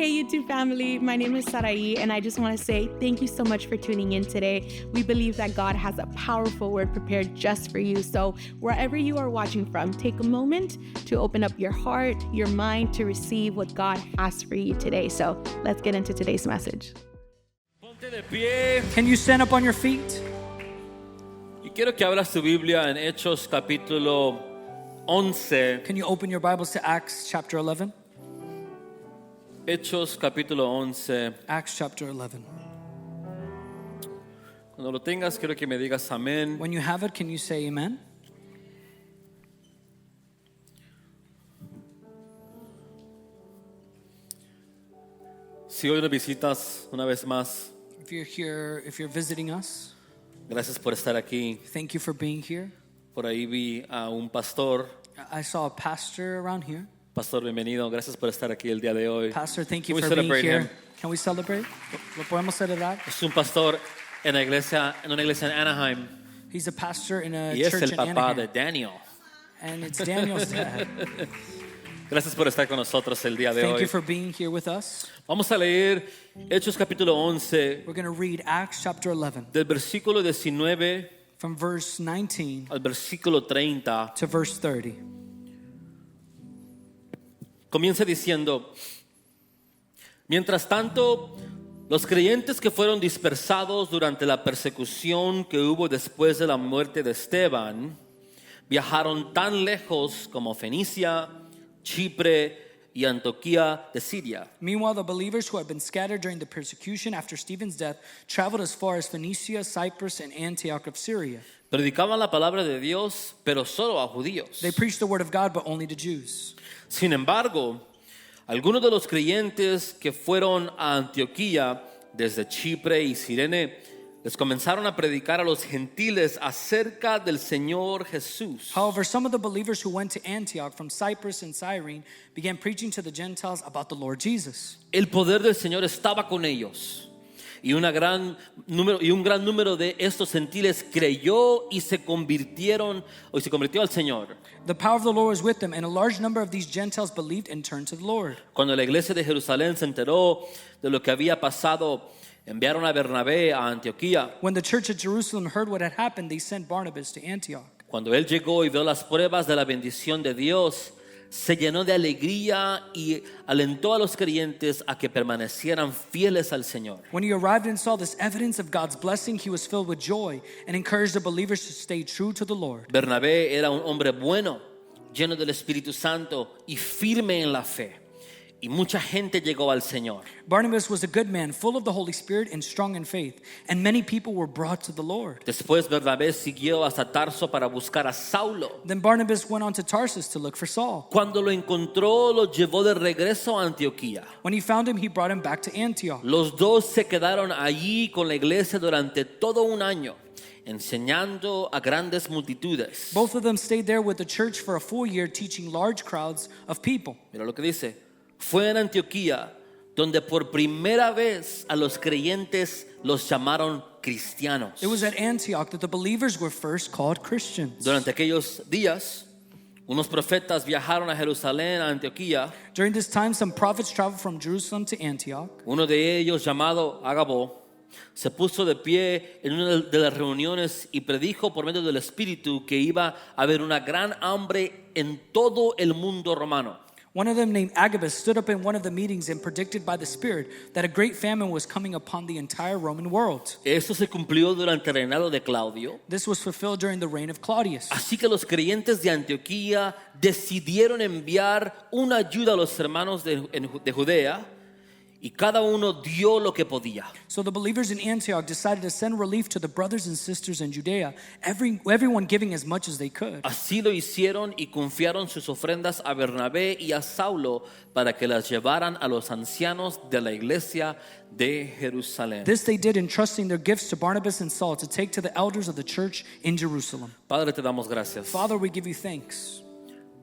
Hey YouTube family, my name is Sarai and I just want to say thank you so much for tuning in today. We believe that God has a powerful word prepared just for you. So wherever you are watching from, take a moment to open up your heart, your mind to receive what God has for you today. So let's get into today's message. Ponte de pie. Can you stand up on your feet? Y quiero que abras tu Biblia en Hechos capítulo 11. Can you open your Bibles to Acts chapter 11? Hechos capítulo 11. Acts chapter 11. Cuando lo tengas, quiero que me digas amén. When you have it, can you say amen? Si hoy nos visitas una vez más, If you're here, if you're visiting us, gracias por estar aquí. thank you for being here. Por ahí vi a un pastor. I saw a pastor around here. Pastor, bienvenido. Gracias por estar aquí el día de hoy. Pastor, thank you Can we for being celebrate here. him? Can we celebrate? ¿Lo podemos celebrar? Es un pastor en una iglesia en Anaheim. He's a pastor in a Y es church el in papá de Anaheim. Daniel. And it's Daniel's dad. Gracias por estar con nosotros el día de Thank hoy. you for being here with us. Vamos a leer Hechos capítulo 11 We're going to read Acts chapter 11 del versículo 19 from verse 19 al versículo 30. to verse 30. Comienza diciendo: mientras tanto, los creyentes que fueron dispersados durante la persecución que hubo después de la muerte de Esteban viajaron tan lejos como Fenicia, Chipre y Antioquía de Siria. Meanwhile, the believers who had been scattered during the persecution after Stephen's death traveled as far as Phoenicia, Cyprus, and Antioch of Syria. Predicaban la palabra de Dios, pero solo a judíos. They preached the word of God, but only to Jews. Sin embargo, algunos de los creyentes que fueron a Antioquía desde Chipre y Cirene les comenzaron a predicar a los gentiles acerca del Señor Jesús. However, some of the believers who went to Antioch from Cyprus and Cyrene began preaching to the Gentiles about the Lord Jesus. El poder del Señor estaba con ellos. Y un gran número de estos gentiles creyó y se convirtió al Señor. The power of the Lord was with them, and a large number of these Gentiles believed and turned to the Lord. Cuando la iglesia de Jerusalén se enteró de lo que había pasado, enviaron a Bernabé a Antioquía. When the church at Jerusalem heard what had happened, they sent Barnabas to Antioch. Cuando él llegó y vio las pruebas de la bendición de Dios, se llenó de alegría y alentó a los creyentes a que permanecieran fieles al Señor. When he arrived and saw this evidence of God's blessing, he was filled with joy and encouraged the believers to stay true to the Lord. Bernabé era un hombre bueno, lleno del Espíritu Santo y firme en la fe. Y mucha gente llegó al Señor. Barnabas was a good man, full of the Holy Spirit and strong in faith, and many people were brought to the Lord. Después Bernabé siguió hasta Tarso para buscar a Saulo. Then Barnabas went on to Tarsus to look for Saul. Cuando lo encontró, lo llevó de regreso a Antioquía. When he found him, he brought him back to Antioch. Los dos se quedaron allí con la iglesia durante todo un año, enseñando a grandes multitudes. Both of them stayed there with the church for a full year, teaching large crowds of people. Mira lo que dice. Fue en Antioquía donde por primera vez a los creyentes los llamaron cristianos. It was at Antioch that the believers were first called Christians. Durante aquellos días, unos profetas viajaron a Jerusalén, a Antioquía. During this time, some prophets traveled from Jerusalem to Antioch. Uno de ellos, llamado Agabo, se puso de pie en una de las reuniones y predijo por medio del Espíritu que iba a haber una gran hambre en todo el mundo romano. One of them, named Agabus, stood up in one of the meetings and predicted by the Spirit that a great famine was coming upon the entire Roman world. Esto se cumplió durante el reinado de Claudio. This was fulfilled during the reign of Claudius. Así que los creyentes de Antioquía decidieron enviar una ayuda a los hermanos de Judea y cada uno dio lo que podía. So the believers in Antioch decided to send relief to the brothers and sisters in Judea, everyone giving as much as they could. Así lo hicieron y confiaron sus ofrendas a Bernabé y a Saulo para que las llevaran a los ancianos de la iglesia de Jerusalén. This they did, entrusting their gifts to Barnabas and Saul to take to the elders of the church in Jerusalem. Padre, te damos gracias Father, we give you thanks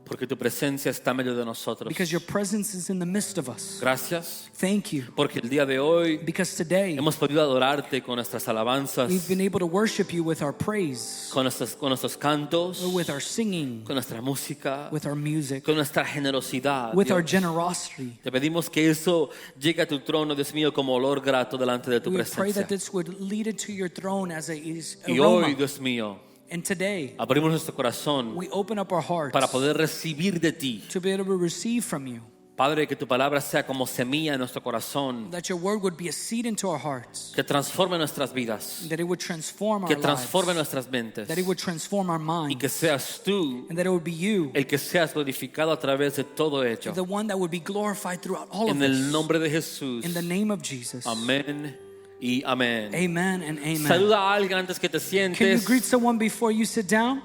porque tu presencia está en medio de nosotros. because your presence is in the midst of us. Gracias, Thank you, porque el día de hoy because today hemos podido adorarte con nuestras alabanzas, we've been able to worship you with our praise, con nuestros cantos, with our singing, con nuestra música, with our music, con nuestra generosidad. with our Dios. generosity. Te pedimos que eso llegue a tu trono, Dios mío, como olor grato delante de tu We pray presencia. that this would lead it to your throne as a Y hoy, aroma. Dios mío, And today, abrimos nuestro corazón we open up our hearts para poder recibir de ti. to be able to receive from you, Padre, que tu palabra sea como semilla en nuestro corazón, that your word would be a seed into our hearts, que transforme nuestras vidas, that it would transform our que transforme lives, nuestras mentes, that it would transform our y que minds, seas tú and that it would be you, el que seas glorificado a través de todo ello. the one that would be glorified throughout all of En el this. nombre de Jesús. In the name of Jesus. Amén y amén. Amen and amen. Saluda a alguien antes que te Can you sientes. greet someone before you sit down?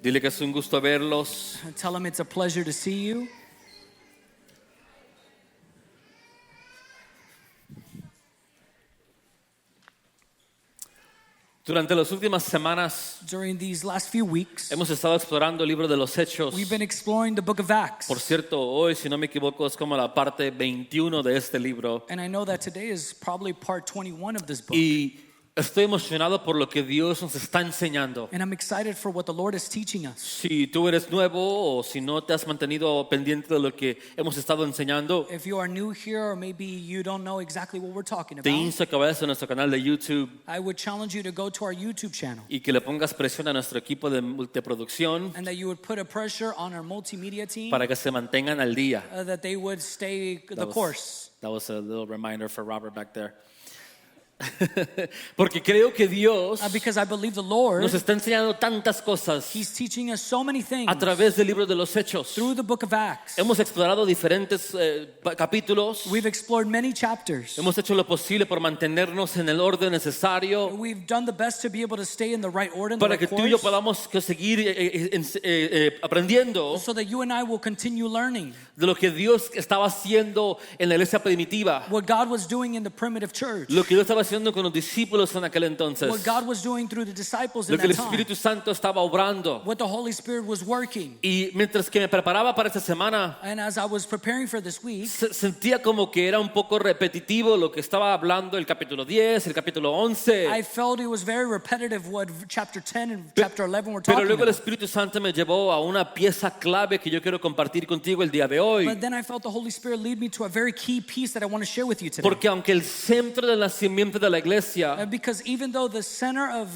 Dile que es un gusto verlos. Tell them it's a pleasure to see you. Durante las últimas semanas During these last few weeks, hemos estado explorando el libro de los Hechos. we've been exploring the book of Acts. Por cierto, hoy, si no me equivoco, es como la parte 21 de este libro. And I know that today is probably part 21 of this book. Y estoy emocionado por lo que Dios nos está enseñando. And I'm excited for what the Lord is teaching us. Si tú eres nuevo o si no te has mantenido pendiente de lo que hemos estado enseñando, If you are new here or maybe you don't know exactly what we're talking te about, insto a que vayas a nuestro canal de YouTube I would challenge you to go to our YouTube channel y que le pongas presión a nuestro equipo de multiproducción and that you would put a pressure on our multimedia team para que se mantengan al día. that they would stay the course. That was a little reminder for Robert back there. Porque creo que Dios Because I believe the Lord, nos está enseñando tantas cosas He's teaching us so many things a través del libro de los Hechos. through the book of Acts. Hemos explorado diferentes capítulos. We've explored many chapters. Hemos hecho lo posible por mantenernos en el orden necesario We've done the best to be able to stay in the right order, in the para right que tú y yo course, podamos seguir aprendiendo so that you and I will continue learning de lo que Dios estaba haciendo en la iglesia primitiva, what God was doing in the primitive church, lo que Dios estaba haciendo con los discípulos en aquel entonces, what God was doing through the disciples in lo que el that time, Espíritu Santo estaba obrando. what the Holy Spirit was working. Y mientras que me preparaba para esta semana, And as I was preparing for this week, sentía como que era un poco repetitivo lo que estaba hablando el capítulo 10, el capítulo 11. I felt it was very repetitive what chapter 10 and chapter 11 were Pero talking luego el about. Espíritu Santo me llevó a una pieza clave que yo quiero compartir contigo el día de hoy. But then I felt the Holy Spirit lead me to a very key piece that I want to share with you today. Porque aunque el centro del nacimiento de la iglesia Because even though the center of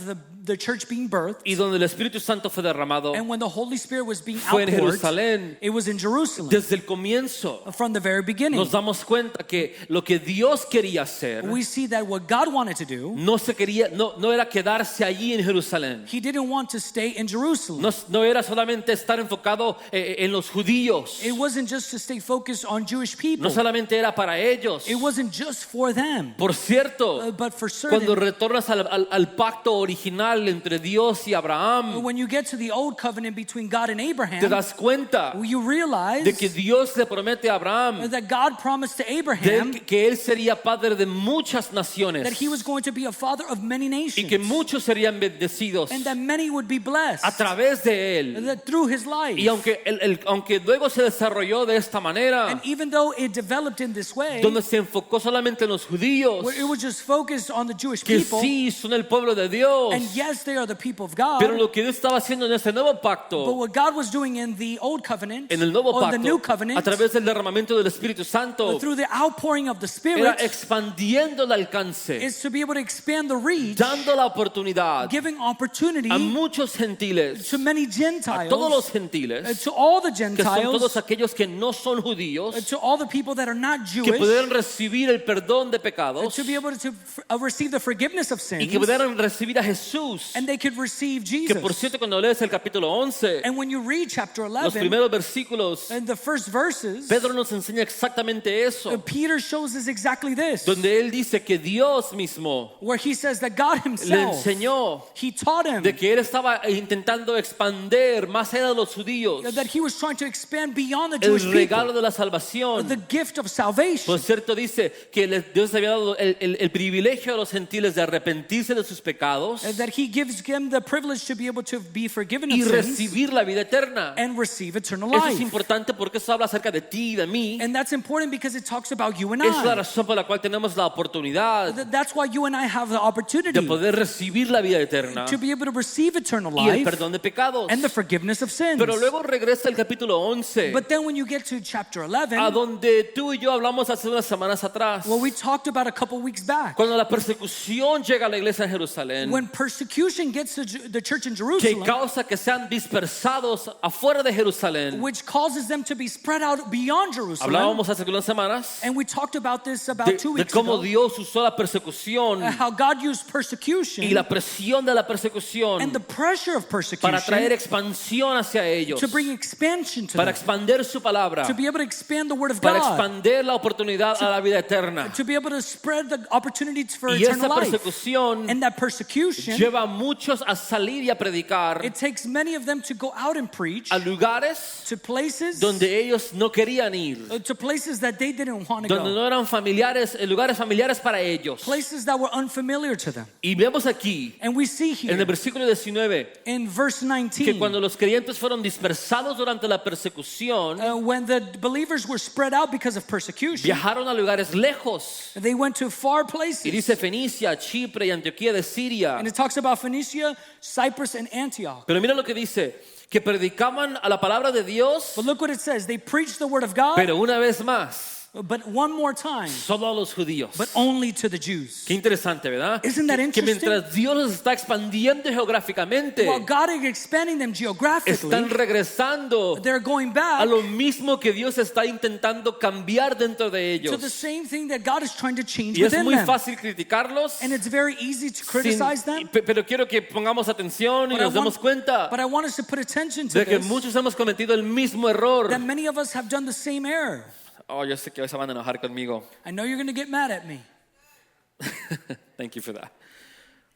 the church being birthed, y donde el Espíritu Santo fue derramado and when the Holy Spirit was being fue en outpoured, Jerusalén, it was in Jerusalem desde el comienzo from the very beginning. nos damos cuenta que lo que Dios quería hacer We see that what God wanted to do, no era quedarse allí en Jerusalén. He didn't want to stay in Jerusalem. No era solamente estar enfocado en los judíos. It wasn't just to stay focused on Jewish people. No solamente era para ellos. It wasn't just for them. Por cierto, But for cuando certain, retornas al pacto original entre Dios y Abraham, when you get to the old covenant between God and te Abraham, das cuenta you realize de que Dios le promete a Abraham that God promised to de Abraham que él sería padre de muchas naciones that he was going to be a father of many y que nations, muchos serían bendecidos and that many would be blessed a través de él. that through his life. Y aunque luego se desarrolló de esta manera, And even though it developed in this way, donde se enfocó solamente en los judíos, where it was just focused on the Jewish que people, sí son el pueblo de Dios, and yes, they are the people of God, pero lo que Dios estaba haciendo en este nuevo but pacto, what God was doing in the old covenant, en el nuevo or the new pacto, covenant, a través del derramamiento del Espíritu Santo, through the outpouring of the era Spirit, expandiendo el alcance, is to be able to expand the reach, dando la oportunidad giving opportunity a muchos gentiles, to many a Gentiles, todos los gentiles, to all the que son Gentiles, todos aquellos que no son judíos, to all the people that are not que Jewish, pudieran recibir el perdón de pecados to be able to receive the forgiveness of y sins, que pudieran recibir a Jesús. and they could receive Que por Jesus. cierto, cuando lees el capítulo 11, And when you read chapter los 11, primeros versículos, in the first verses, Pedro nos enseña exactamente eso, Peter shows us exactly this, donde él dice que Dios mismo where he says that God le himself, enseñó he taught him de que él estaba intentando expander más allá de los judíos that he was trying to expand beyond the el Jewish regalo people, de la salvación. the gift of salvation. Por cierto, dice que Dios le había dado el privilegio a los gentiles de arrepentirse de sus pecados That he gives them the privilege to be able to be forgiven of y sins recibir la vida eterna. and receive eternal Eso es life. importante porque eso habla acerca de ti y de mí. And that's important because it talks about you and Es la I. razón por la cual tenemos la oportunidad That's why you and I have the opportunity de poder recibir la vida eterna to be able to receive eternal y el life perdón de pecados. and the forgiveness of sins. Pero luego regresa el capítulo 11, But then when you get to chapter a 11, donde tú y yo hablamos hace unas semanas atrás, well, we talked about a couple weeks back, cuando la persecución llega a la iglesia en Jerusalén, when persecution gets to the church in que Jerusalem, causa que sean dispersados afuera de Jerusalén. which causes them to be spread out beyond Jerusalem. Hablábamos hace unas semanas And we talked about this about de 2 weeks cómo ago, Dios usó la persecución how God used persecution y la presión de la persecución and the pressure of para traer persecution expansión hacia ellos, to bring expansion to para them, expandir su palabra, to be able to expand the word of para God, expandir la oportunidad a la vida eterna. to be able to spread the opportunities for Y esa eternal life. persecución And that persecution, lleva a muchos a salir y a predicar it takes many of them to go out and preach a lugares to places donde ellos no querían ir, to places that they didn't want to donde go, no eran familiares, lugares familiares para ellos. places that were unfamiliar to them. Y vemos aquí And we see en el here versículo 19 in verse que 19, cuando los creyentes fueron dispersados durante la persecución, when the believers were spread out because of persecution, viajaron a lugares lejos. they went to far Y places. dice Fenicia, Chipre y Antioquía de Siria. And it talks about Phoenicia, Cyprus, and Antioch. Pero mira lo que dice, que predicaban a la palabra de Dios, But look what it says. They preached the word of God, pero una vez más, but one more time, solo a los judíos. but only to the Jews. Qué interesante, ¿verdad? Isn't that Que interesting? mientras Dios los está expandiendo geográficamente, While God is expanding them están geographically, regresando they're going a back lo mismo que Dios está intentando cambiar dentro de to the ellos. same thing that God is trying to change Y es within muy them. fácil criticarlos, And it's very easy to sin- criticize them. pero quiero que pongamos atención y But I nos demos want- cuenta But I want us to put attention to de que this, muchos hemos cometido el mismo error. that many of us have done the same error. Oh, yo sé que hoy se van a enojar conmigo. I know you're going to get mad at me. Thank you for that.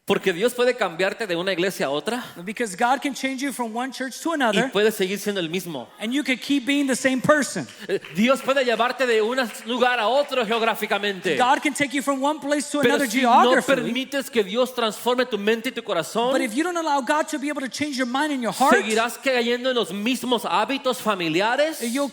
Porque Dios puede cambiarte de una iglesia a otra Because God can change you from one church to y another, puede seguir siendo el mismo. and you can keep being the same person. Dios puede llevarte de un lugar a otro geográficamente. God can take you from one place to Pero another si no geographically. permites que Dios transforme tu mente y tu corazón, But if you don't allow God to be able to change your mind and your heart, seguirás cayendo en los mismos hábitos familiares, you'll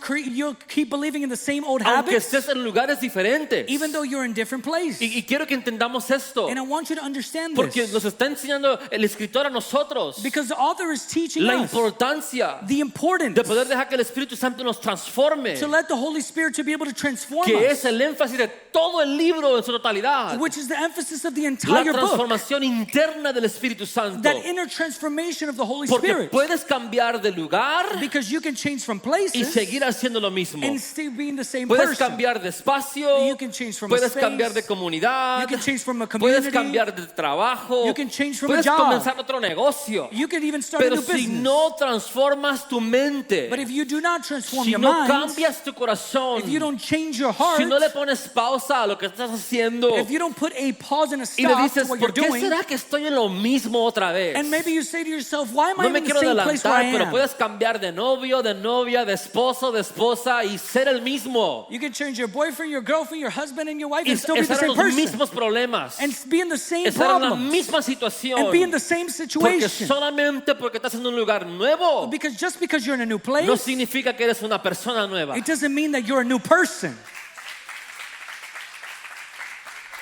keep believing in the same old aunque habits, estés en lugares diferentes. even though you're in different places. Y quiero que entendamos esto, And I want you to understand porque this, nos está enseñando el escritor a nosotros because the author is teaching la us importancia the importance de poder dejar que el Espíritu Santo nos transforme, to let the Holy Spirit to be able to transform que us, es el énfasis de todo el libro en su totalidad. which is the emphasis of the La entire book, transformación interna del Espíritu Santo. that inner transformation of the Holy Porque Spirit. puedes cambiar de lugar Because you can change from y places seguir haciendo lo mismo. and still being the same Puedes person. cambiar de espacio, You can change from a puedes space, cambiar de comunidad, you can change from a puedes community, cambiar de trabajo, you can change from a puedes job, comenzar otro negocio. you can even start a Pero new si business. no transformas tu mente, But if you do not transform si your no mind, cambias tu corazón, if you don't change your heart, si no le pones pausa a lo que estás haciendo if you don't put a pause and a y le stop to dices, what you're ¿por qué doing, será que estoy en lo mismo otra vez? and maybe you say to yourself, why am I No me in the quiero same place where I adelantar, pero am? puedes cambiar de novio, de novia, de esposo, de esposa y ser el mismo. You can change your boyfriend, your girlfriend, your husband, and your wife Y and still be the estar en same los person. mismos problemas. And be in the same Estar en la problem. misma situación. And be in the same Porque situation. solamente porque estás en un lugar nuevo Because just because you're in a new place, no significa que eres una persona nueva. it doesn't mean that you're a new person.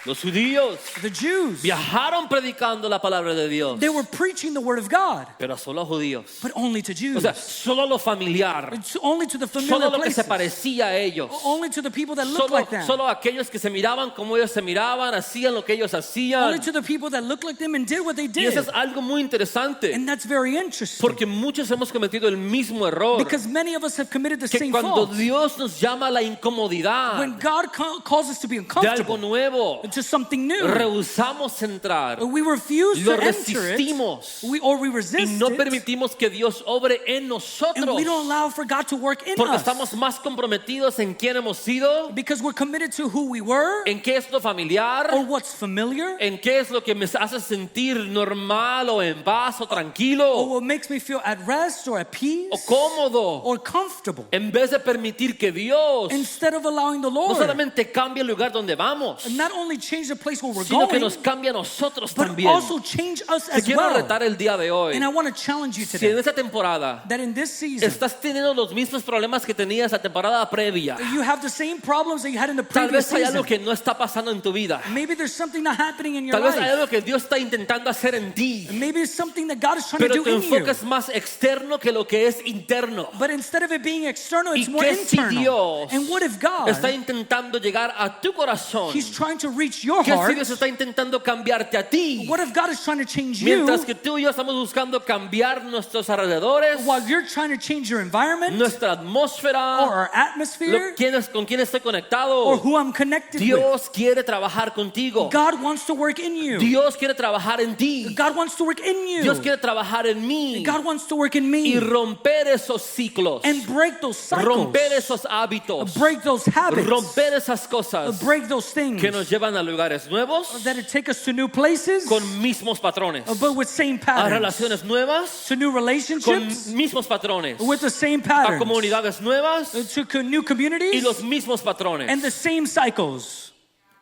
Los judíos The Jews, viajaron predicando la palabra de Dios, they were preaching the word of God, pero solo a judíos. but only to O Jews. sea, solo a lo familiar, It's only to the solo familiar lo que se places. parecía a ellos. Only to the people that look Solo, like them. solo aquellos que se miraban como ellos se miraban, hacían lo que ellos Only hacían. to the people that look like them and did what they Y did. eso es algo muy interesante, And that's very interesting. porque muchos hemos cometido el mismo error. Because many of us have committed the Que same cuando fault. Dios nos llama a la incomodidad When God calls us to be de algo uncomfortable, nuevo, to something new, rehusamos entrar, we refuse lo to enter it, resistimos we y resist no it, permitimos que Dios obre en and nosotros, we don't allow for God to work in porque us. estamos más comprometidos en quién hemos sido, Because we're committed to who we were, en qué es lo familiar, or what's familiar, en qué es lo que me hace sentir normal o en paz o tranquilo or what makes me feel at rest or at peace o cómodo, or comfortable. en vez de permitir que Dios Instead of allowing the no Lord solamente cambie el lugar donde vamos, not only change the place where we're sino que going, nos cambia a nosotros but también. also change us Te as quiero well. retar el día de hoy. And I want to challenge you Si en today esta temporada that in this season, estás teniendo los mismos problemas que tenías la temporada previa, you have the same problems that you had in the tal previous vez hay algo season. que no está pasando en tu vida. Maybe there's something not happening in your Tal vez hay life. algo que Dios está intentando hacer en ti, Maybe it's something that God is trying to pero do tu in you. enfoque es más externo que lo que es interno. But instead of it being external, it's ¿Y more qué si internal. Dios And what if God, está intentando llegar a tu corazón? He's trying to reach your ¿Qué si heart? Dios está intentando cambiarte a ti? What if God is trying to change you Mientras que tú y yo estamos buscando cambiar nuestros alrededores, while you're trying to change your environment nuestra or atmósfera, our atmosphere con quién estoy or conectado. who I'm connected with? Dios quiere trabajar contigo. God wants to work in you. Dios quiere trabajar en ti. God wants to work in you. Dios quiere trabajar en mí God wants to work in y me romper esos ciclos, and break those cycles, romper esos hábitos, break those habits, romper esas cosas break those things que nos llevan a lugares nuevos that it take us to new places, con mismos patrones, but with same a patterns, relaciones nuevas to new con relationships mismos patrones, with the same a patterns, comunidades nuevas to new y communities los mismos patrones. and the same cycles.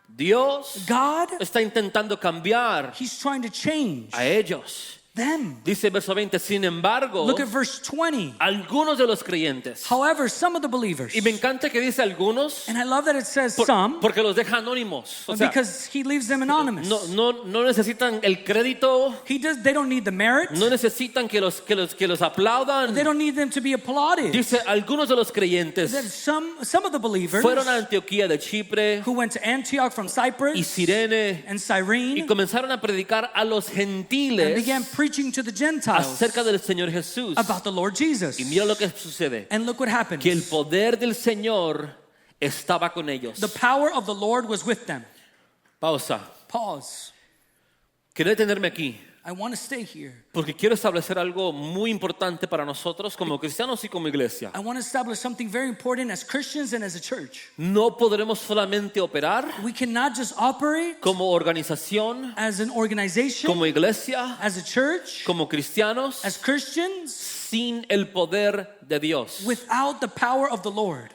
Dios God, está intentando cambiar He's trying to change a ellos. them. Dice verso 20, sin embargo, Look at verse 20. algunos de los creyentes, However, some of the believers, y me encanta que dice algunos, and I love that it says some, porque los deja anónimos. O sea, because he leaves them anonymous. no necesitan el crédito, They don't need the merit. no necesitan que los aplaudan. They don't need them to be applauded. Dice, algunos de los creyentes That some of the believers fueron a Antioquía de Chipre who went to Antioch from y Cyprus Cirene and y Cyrene comenzaron a predicar a los and gentiles began preaching to the Gentiles acerca del Señor Jesús. about the Lord Jesus. Y mira lo que sucede, And look what happens. que el poder del Señor estaba con ellos. The power of the Lord was with them. Pausa. Pause. Quiero detenerme aquí I want to stay here. porque quiero establecer algo muy importante para nosotros como cristianos y como iglesia. I want to establish something very important as Christians and as a church. No podremos solamente operar We cannot just operate como organización, as an organization, como iglesia, as a church, como cristianos, as Christians, sin el poder de Dios. without the power of the Lord.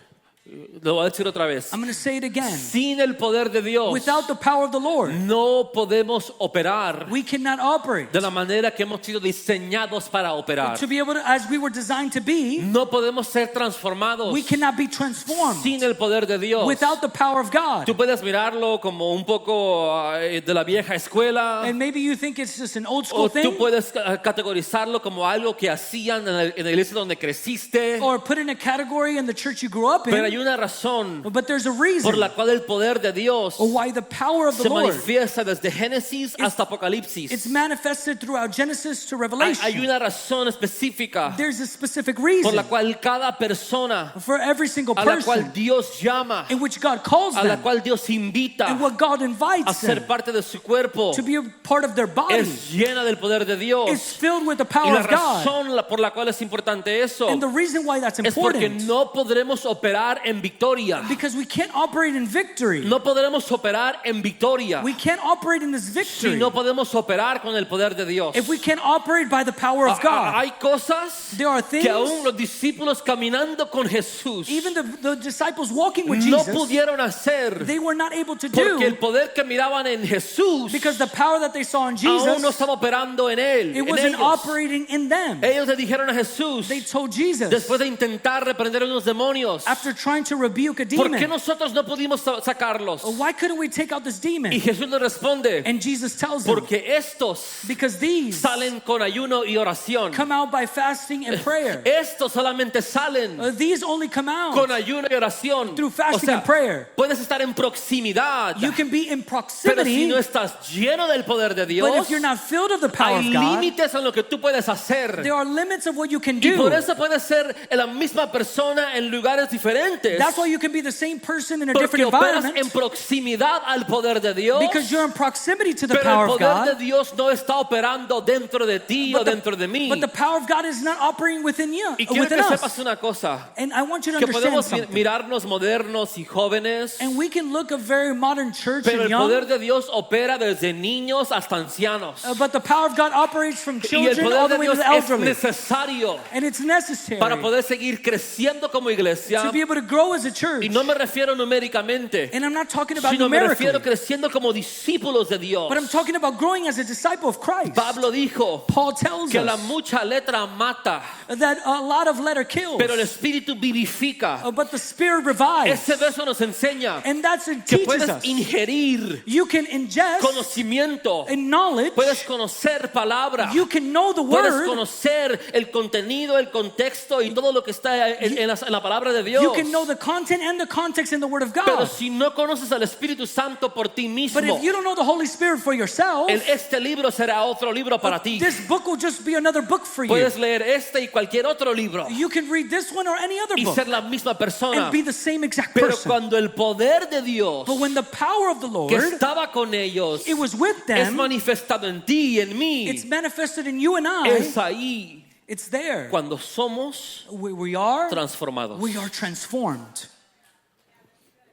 Lo voy a decir otra vez. I'm going to say it again. Sin el poder de Dios, Without the power of the Lord, no podemos operar we cannot operate. de la manera que hemos sido diseñados para operar. To be able to, as we were designed to be, No podemos ser transformados we cannot be transformed sin el poder de Dios. without the power of God. Tú puedes mirarlo como un poco de la vieja escuela, And maybe you think it's just an old o school tú thing, puedes categorizarlo como algo que hacían en la iglesia donde creciste. or put in a category in the church you grew up Pero hay in. una razón But there's a por reason la cual el poder de Dios why the power of the se Lord, manifiesta desde Génesis hasta Apocalipsis. it's manifested throughout Genesis to Hay Revelation. una razón específica There's a specific por reason la cual cada persona for every single a la cual person Dios llama, in which God calls a la them cual Dios invita and what God a invites ser them parte de su cuerpo, to be a part of their body es llena del poder de Dios. is filled with the Y power la of God. razón por la cual es importante eso And the reason why that's es porque important, no podremos operar en victoria. because we can't operate in victory. No podremos operar en victoria We can't operate in this si victory no podemos operar con el poder de Dios. if we can't operate by the power of God. Hay cosas There are que things, aún los discípulos caminando con Jesús even the disciples walking with no Jesus, pudieron hacer they were not able to porque el do poder que miraban en Jesús because the power that they saw in aún no Jesus, estaba operando en él, it en wasn't ellos. operating in them. Ellos le dijeron a Jesús, They told Jesus, después de intentar reprender a unos demonios, after trying to rebuke a ¿por qué demon, nosotros no pudimos sacarlos? why couldn't we take out this demon? Y Jesús le responde, And Jesus tells them, porque estos because these salen con ayuno y oración. come out by fasting and prayer. Estos solamente salen These only come con out. ayuno y oración. Through fasting O sea, and prayer. puedes estar en proximidad, You can be in pero proximity, si no estás lleno del poder de but Dios, if you're not filled of the power hay of God, límites en lo que tú puedes hacer. there are limits of what you can Y por do. eso puedes ser la misma persona en lugares diferentes. That's why you can be the same person in a Porque different operas en environment, proximidad al poder de Dios. because you're in proximity to the Pero power el of poder de God. Dios no está operando dentro de ti o dentro de mí. But the power of God is not operating within you, Y quiero within que us. sepas una cosa, And I want you to que understand podemos something. mirarnos modernos y jóvenes, And we can look a very modern church pero and el poder young, de Dios opera desde niños hasta ancianos. but the power of God operates from Y el children all poder the de way to Dios the es elderly. necesario And it's necessary para poder seguir creciendo como iglesia, to be able to grow as a church, y no me refiero numéricamente, and I'm not talking about sino me numerically, refiero creciendo como discípulos de Dios. but I'm talking about growing as a disciple of Christ. Pablo dijo Paul tells que la us mucha letra mata, that a lot of letter kills, pero el Espíritu vivifica. but the Spirit revives. Ese verso nos enseña And that's it que teaches puedes us. ingerir You can ingest conocimiento, and knowledge. puedes conocer palabra, You can know the puedes word. conocer el contenido, el contexto y todo lo que está en la palabra de Dios. You can know the content and the context in the Word of Pero God. si no conoces al Espíritu Santo por ti mismo, But if you don't know the Holy Spirit for yourself, este libro será otro libro para ti. this book will just be another book for you. Puedes leer este y cualquier otro libro You can read this one or any other y book ser la misma persona. and be the same exact Pero person. cuando el poder de Dios But when the power of the Lord, que estaba con ellos it was with es them, manifestado en ti y en mí, it's manifested in you and es I, ahí it's there. cuando somos We are transformados. transformed.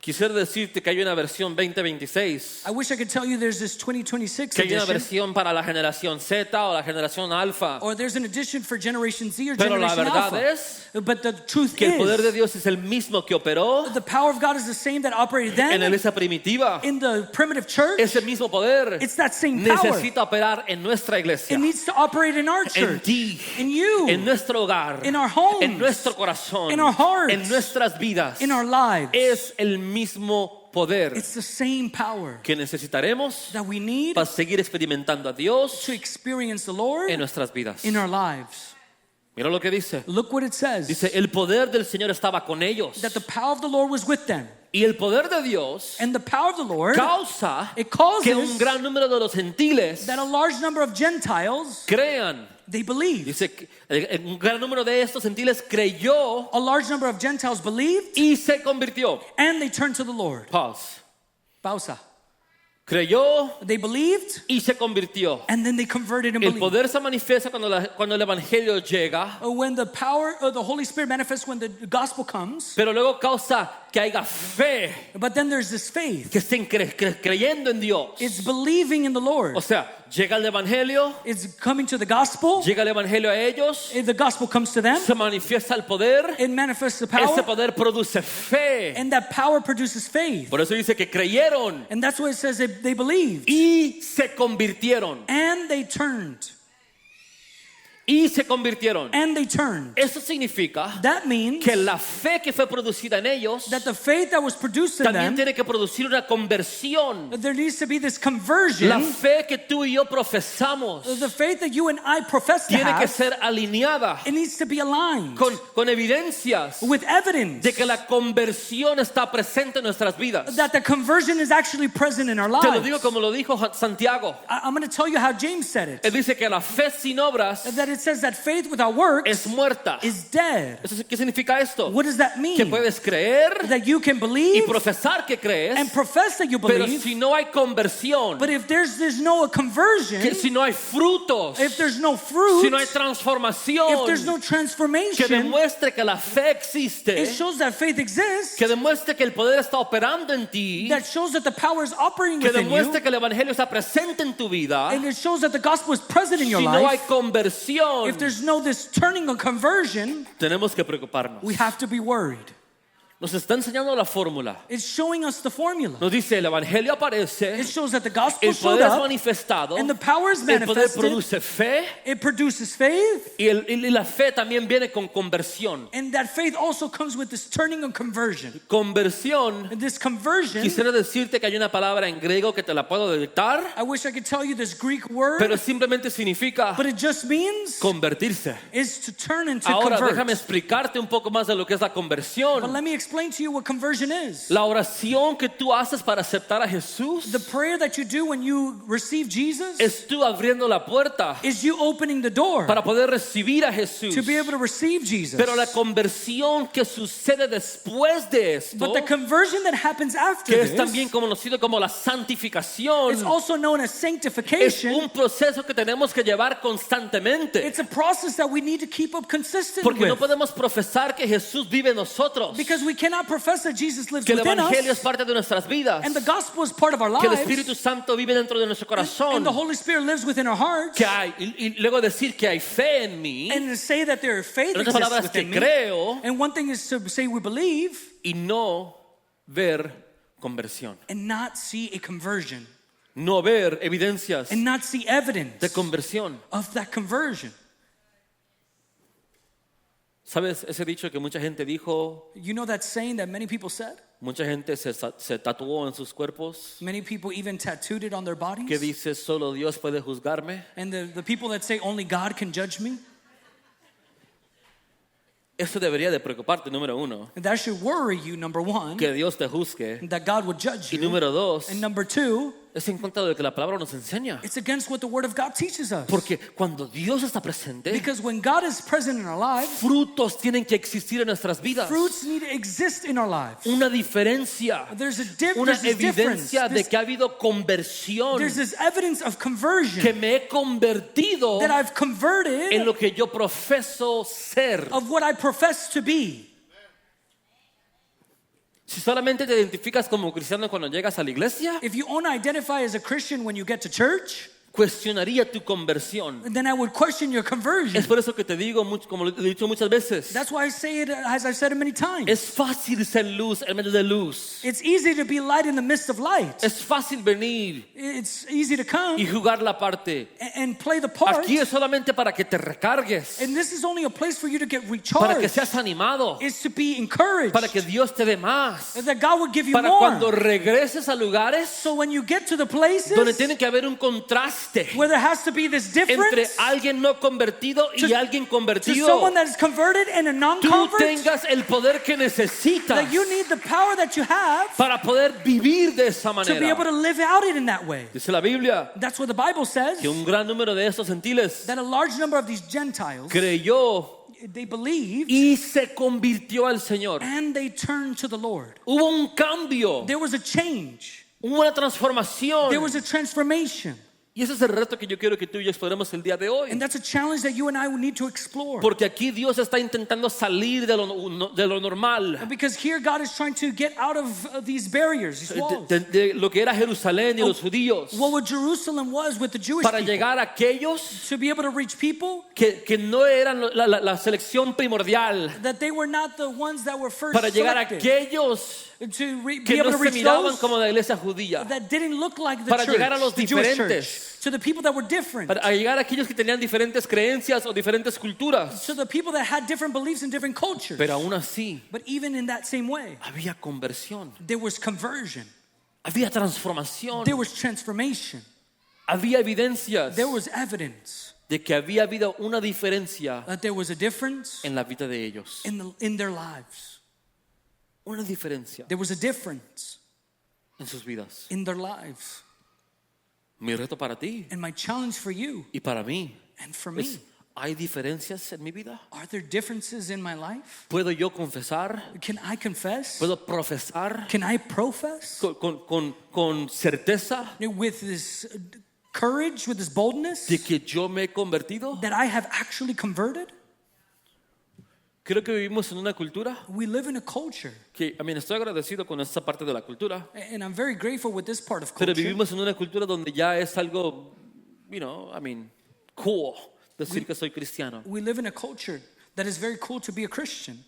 Quisiera decirte que hay una versión 2026, I wish I could tell you there's this 2026 que hay una edition, versión para la generación Z o la generación Alfa, or there's an edition for Generation Z or pero la Generation verdad Alpha. es But the truth que el poder de is, Dios es el mismo que operó the power of God is the same that operated en la then iglesia primitiva. in the primitive church. Ese mismo poder It's that same power. necesita operar en nuestra iglesia, It needs to operate in our en church, ti, in you, en nuestro hogar, in our homes, en nuestro corazón, in our hearts, en nuestras vidas. in our lives. Es el mismo poder It's the same power que necesitaremos that we need para seguir experimentando a Dios to experience the Lord en nuestras vidas. in our lives. Mira lo que dice. Look what it says. Dice, el poder del Señor estaba con ellos. That the power of the Lord was with them. Y el poder de Dios And the power of the Lord causa it causes que un gran número de los gentiles that a large number of Gentiles, crean. they believe. Dice que un gran número de estos gentiles creyó A large number of Gentiles believed y se convirtió. and they turned to the Lord. Pause. Pausa. Creyó They believed y se convirtió. and then they converted and El believed. poder se manifiesta cuando el evangelio llega, When the power of the Holy Spirit manifests when the gospel comes, pero luego causa que haya fe, but then there's this faith. que estén creyendo en Dios. It's believing in the Lord. O sea, llega el evangelio, It's coming to the gospel. llega el evangelio a ellos, The gospel comes to them. se manifiesta el poder, It manifests the ese power. poder produce fe. And that power produces faith. Por eso dice que creyeron And that's why it says they believed. y se convirtieron. And they turned. Y se convirtieron. And they turned. Eso significa That means que la fe que fue producida en ellos that the faith that was produced in también them, tiene que producir una conversión. there needs to be this La conversion. fe que tú y yo profesamos The faith that you and I profess to tiene que have, ser alineada it needs to be aligned con evidencias with evidence de que la conversión está presente en nuestras vidas. that the conversion is actually present in our Te lo lives. digo como lo dijo Santiago. I'm going to tell you how James said it. Él dice que la fe sin obras That it says that faith without works es muerta. is dead. ¿Qué significa esto? What does that Que mean? puedes creer That you can y believe profesar que crees, and profess that you pero believe, si no hay conversión, but if there's no conversion, que si no hay frutos, if there's no fruit, si no hay transformación, if there's no que transformation, demuestre que la fe existe, it shows that faith exists, que demuestre que el poder está operando en ti, that shows that the power is operating que within you, demuestre que el evangelio está presente en tu vida. and it shows that the gospel is present in your Si no hay life. conversión, If there's no this turning or conversion, tenemos que preocuparnos. we have to be worried. Nos está enseñando la fórmula. It's showing us the formula. Nos dice el evangelio aparece, It shows that the gospel el showed poder es up, manifestado, and the power is el poder manifested. produce fe It produces faith, y la fe también viene con conversión. and that faith also comes with this turning and conversion. Conversión, And this conversion, quisiera decirte que hay una palabra en griego que te la puedo dictar, I wish I could tell you this Greek word, pero simplemente significa but it just means convertirse. is to turn and to Ahora convert. déjame explicarte un poco más de lo que es la But conversión. let me explain to you what conversion is. La oración que tú haces para aceptar a Jesús The prayer that you do when you receive Jesus es tú abriendo la puerta is you opening the door para poder recibir a Jesús. to be able to receive Jesus. Pero la conversión que sucede después de esto, But the conversion that happens after que es this también conocido como la santificación, is also known as es sanctification. un proceso que tenemos que llevar constantemente. It's a process that we need to keep up consistently Porque no with. podemos profesar que Jesús vive en nosotros Because we cannot profess that Jesus lives que el within evangelio es us, parte de nuestras vidas, and the gospel is part of our que el lives, Espíritu Santo vive dentro de nuestro corazón, and the Holy Spirit lives within our hearts, que hay, y luego decir que hay fe en mí, and to say that there is faith en otras exists palabras, que within me, creo, and one thing is to say we believe y no ver conversión, and not see a conversion, no ver evidencias and not see evidence de conversión. of that conversion. ¿Sabes ese dicho que mucha gente dijo? You know that saying that many people said? Mucha gente se tatuó en sus cuerpos, Many people even tattooed it on their que bodies. dice solo Dios puede juzgarme. And the people that say only God can judge me, Eso debería de preocuparte, número uno, that should worry you, number one, que Dios te juzgue. that God would judge Y you. número dos, And number two, es en contra de lo que la palabra nos enseña. it's against what the Word of God teaches us. Porque cuando Dios está presente, Because when God is present in our lives, frutos tienen que existir en nuestras vidas. fruits need to exist in our lives. Una diferencia, There's una this difference. evidencia de que ha habido conversión, There's this evidence of que conversion me he convertido that I've en converted lo que yo profeso ser. of what I profess to be. Si solamente te identificas como cristiano cuando llegas a la iglesia, If you only identify as a Christian when you get to church, cuestionaría tu conversión. then I would question your conversion. Es por eso que te digo, como lo he dicho muchas veces, That's why I say it as I've said it many times. es fácil ser luz en medio de luz. It's easy to be light in the midst of light. Es fácil venir It's easy to y come jugar la parte. and play the part. Aquí es solamente para que te recargues, And this is only a place for you to get para que recharged. seas animado, Is to be encouraged. para que Dios te dé más, That God would give you para cuando more. regreses a lugares So when you get to the places donde tiene que haber un contraste where there has to be this entre difference alguien no convertido y to- alguien to convertido, someone that is converted and a tú non-convert, tengas el poder que necesitas that you need the power that you have para poder vivir de esa to be able manera. to live out it in that way. Dice la Biblia That's what the Bible says, que un gran número de estos gentiles that a large number of these Gentiles, creyó they believed y se convirtió al Señor. and they turned to the Lord. Hubo un cambio, There was a change. hubo una transformación. There was a transformation. Y ese es el reto que yo quiero que tú y yo exploremos el día de hoy. And that's a challenge that you and I would need to explore. Porque aquí Dios está intentando salir de lo normal, Because here God is trying to get out of these barriers, these walls. de lo que era Jerusalén y los judíos, What Jerusalem was with the Jewish para people. llegar a aquellos To be able to reach people que no eran la selección primordial, that they were not the ones that were first para llegar a selected. aquellos To be que able no to se reach miraban those como la iglesia judía, that didn't look like the para church, llegar a los the Jewish diferentes. church. To the people that were different. para llegar a aquellos que tenían diferentes creencias o diferentes culturas. To the people that had different beliefs and different cultures. Pero aún así, But even in that same way, había conversión, there was conversion. había transformación, There was transformation. había evidencias There was evidence de que había habido una diferencia that there was a difference en la vida de ellos. in their lives. Una diferencia There was a difference en sus vidas. in their lives. Mi reto para ti And my challenge for you y para mí and for me, es, ¿hay diferencias en mi vida? are there differences in my life? ¿Puedo yo confesar? Can I confess? ¿Puedo profesar Can I profess con certeza with this courage, with this boldness de que yo me he convertido? that I have actually converted? Creo que vivimos en una cultura We live in a culture, que, estoy agradecido con esta parte de la cultura, and I'm very grateful with this part of pero culture. vivimos en una cultura donde ya es algo, cool decir que soy cristiano. We live in a culture that is very cool to be a Christian.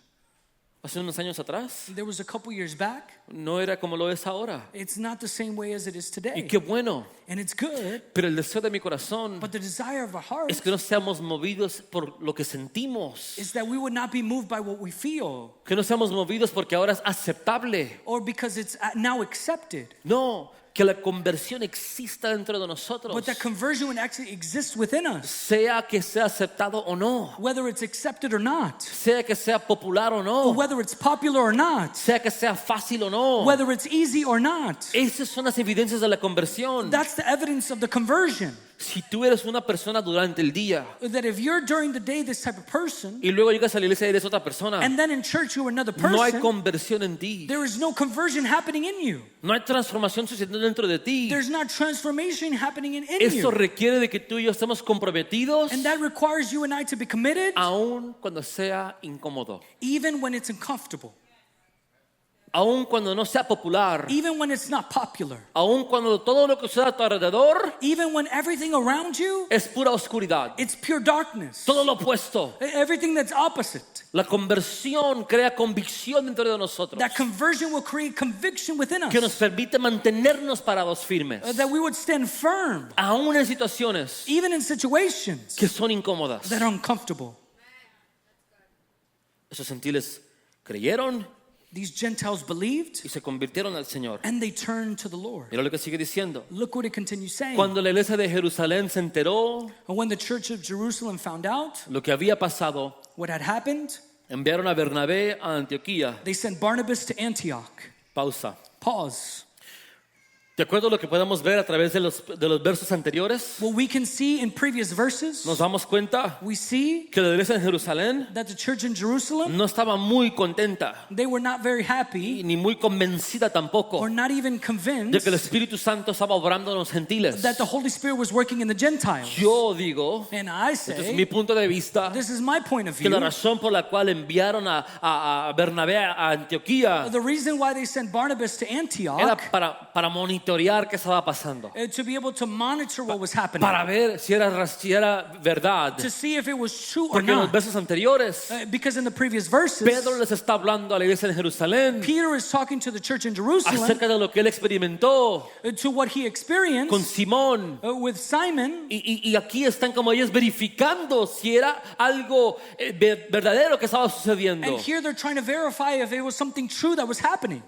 Hace unos años atrás There was a couple years back. no era como lo es ahora. It's not the same way as it is Y today. qué bueno, And it's good, pero el deseo de mi corazón but the desire of our heart es que no seamos movidos por lo que sentimos, is that we would not be moved by what we feel que no seamos movidos porque ahora es aceptable. or because it's now accepted, No, que la conversión exista dentro de nosotros, but that conversion would actually exist within us, sea que sea aceptado o no, whether it's accepted or not, sea que sea popular o or no, whether it's popular or not, sea que sea fácil o no. whether it's easy or not. Esas son las evidencias de la conversión. That's the evidence of the conversion. Si tú eres una persona durante el día That if you're during the day this type of person, y luego llegas a la iglesia y eres otra persona, and then in church you're another no hay person, conversión en ti, there is no conversion happening in you. no hay transformación sucediendo dentro de ti. There's not transformation happening in Eso you. requiere de que tú y yo estemos comprometidos, And that requires you and I to be committed aun cuando sea incómodo. even when it's uncomfortable. aun cuando no sea popular, even when it's not popular, aun cuando todo lo que sucede a tu alrededor even when everything around you, es pura oscuridad, it's pure darkness. todo lo opuesto. Everything that's opposite. La conversión crea convicción dentro de nosotros, That conversion will create conviction within us. que nos permite mantenernos parados firmes, That we would stand firm, aún en situaciones even in situations que son incómodas. that are uncomfortable. Esos gentiles creyeron These Gentiles believed y se convirtieron al Señor. and they turned to the Lord. Mira lo que sigue diciendo. Look what it continues saying. Cuando la iglesia de Jerusalén se enteró When the church of Jerusalem found out lo que había pasado, what had happened, enviaron a Bernabé a Antioquía. they sent Barnabas to Antioch. Pausa. Pause. ¿De acuerdo a lo que podemos ver a través de los versos anteriores? What we can see in previous verses, Nos damos cuenta we see que la iglesia en Jerusalén that the church in Jerusalem, no estaba muy contenta they were not very happy ni muy convencida tampoco or not even de convinced que el Espíritu Santo estaba obrando en los gentiles. that the Holy Spirit was working in the Gentiles. Yo digo, And I este es mi say, punto de vista, this is my point of que la view. razón por la cual enviaron a Bernabé a Antioquía The reason why they sent Barnabas to era Antioch, para monitorear qué estaba pasando, to be able to monitor what was happening, para ver si era verdad. to see if it was true or Porque en los not. versos anteriores Because in the previous verses, Pedro les está hablando a la iglesia en Jerusalén Peter is talking to the church in Jerusalem acerca de lo que él experimentó to what he con experienced Simón. with Simon. Y aquí están como ellos verificando si era algo verdadero que estaba sucediendo. And here they're trying to verify if it was something true that was happening.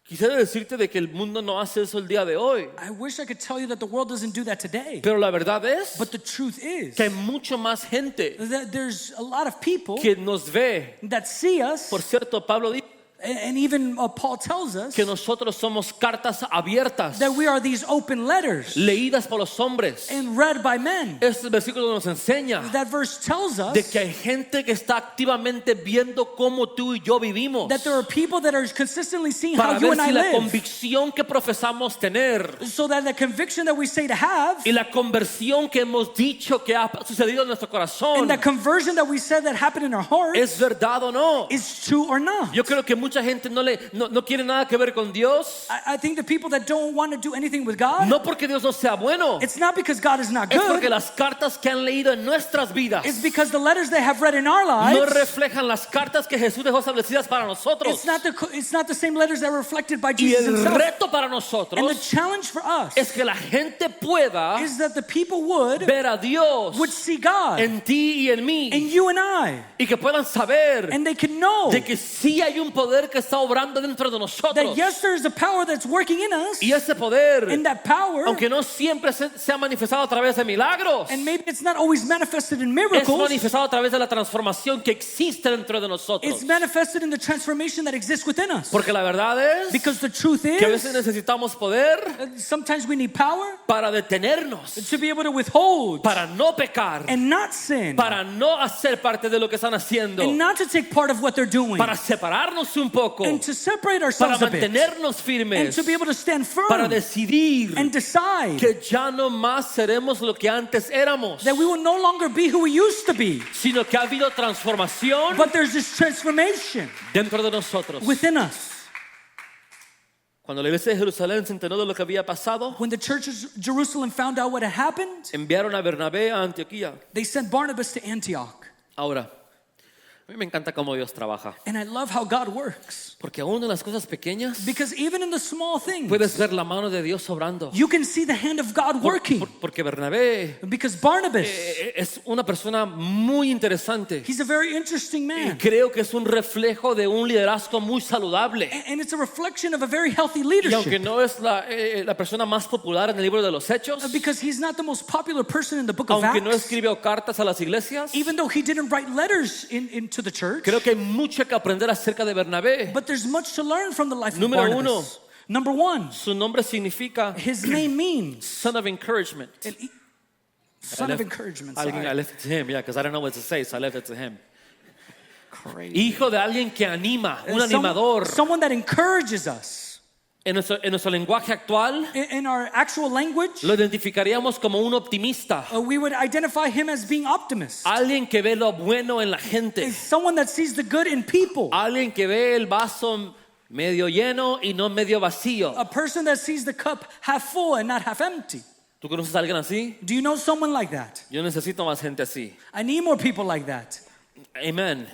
Quisiera decirte de que el mundo no hace eso el día de hoy, I wish I could tell you that the world doesn't do that today. pero la verdad es But the truth is que hay mucho más gente that there's a lot of people que nos ve. that see us, Por cierto, Pablo dice and even Paul tells us que nosotros somos cartas abiertas, that we are these open letters leídas por los hombres. and read by men. Este versículo nos enseña That verse tells us de que hay gente que está activamente viendo cómo tú y yo vivimos, that there are people that are consistently seeing how para you ver and I si la live, convicción que profesamos tener so that the conviction that we say to have y la conversión que hemos dicho que ha sucedido en nuestro corazón and the conversion that we said that happened in our heart es verdad o no. is true or not. Yo creo que mucha gente no quiere nada que ver con Dios, I think the people that don't want to do anything with God, no porque Dios no sea bueno, it's not because God is not es porque good. las cartas que han leído en nuestras vidas It's because the letters they have read in our no lives, reflejan las cartas que Jesús dejó establecidas para nosotros. it's not the same letters that were reflected by Y Jesus el himself. reto para And the nosotros challenge for us es que la gente pueda is that the people would ver a Dios see God en ti y en mí, in you and I, y que puedan saber and they can know de que sí hay un poder que está obrando dentro de nosotros. that yes, there is a power that's working in us, Y ese poder, and that power, aunque no siempre se ha manifestado a través de milagros, and maybe it's not always manifested in es miracles, manifestado a través de la transformación que existe dentro de nosotros. it's manifested in the transformation that exists within us. Porque la verdad es Because the truth que a veces is, necesitamos poder sometimes we need power para detenernos, to be able to withhold para no pecar, and not sin, para no hacer parte de lo que están haciendo, and not to take part of what they're doing, para separarnos un poco, and to separate para ourselves a bit, mantenernos and firmes, to be able to stand para firm decidir and decide que ya no más seremos lo que antes éramos, that we will no longer be who we used to be, sino que ha habido transformación but there's this transformation dentro de nosotros. within us. Cuando la iglesia de Jerusalén se enteró de lo que había pasado, When the church of Jerusalem found out what had happened, enviaron a Bernabé a Antioquía. they sent Barnabas to Antioch. Ahora, a mí me encanta cómo Dios trabaja, And I love how God works, porque aún en las cosas pequeñas because even in the small things, puedes ver la mano de Dios obrando. you can see the hand of God working. Porque Bernabé Because Barnabas, es una persona muy interesante. he's a very interesting Y man. creo que es un reflejo de un liderazgo muy saludable. And it's a reflection of a very healthy Y aunque leadership. no es la persona más popular en el libro de los Hechos, Because he's not the most popular person in the book of aunque no Acts, escribió cartas a las iglesias, even though he didn't write letters into the church, creo que hay mucho que aprender acerca de Bernabé. but there's much to learn from the life of Número Barnabas. uno. Number one, Su nombre significa his name means son of encouragement. son of encouragement. I Sorry. left it to him, yeah, because I don't know what to say, so I left it to him. Crazy. Hijo de alguien que anima, un animador. Someone that encourages us. En nuestro lenguaje actual, In our actual language, lo identificaríamos como un optimista. we would identify him as being optimist. Alguien que ve lo bueno en la gente. Is someone that sees the good in people. Alguien que ve el vaso medio lleno y no medio vacío. A person that sees the cup half full and not half empty. ¿Tú conoces a alguien así? Do you know someone like that? Yo necesito más gente así. I need more people like that. Amen.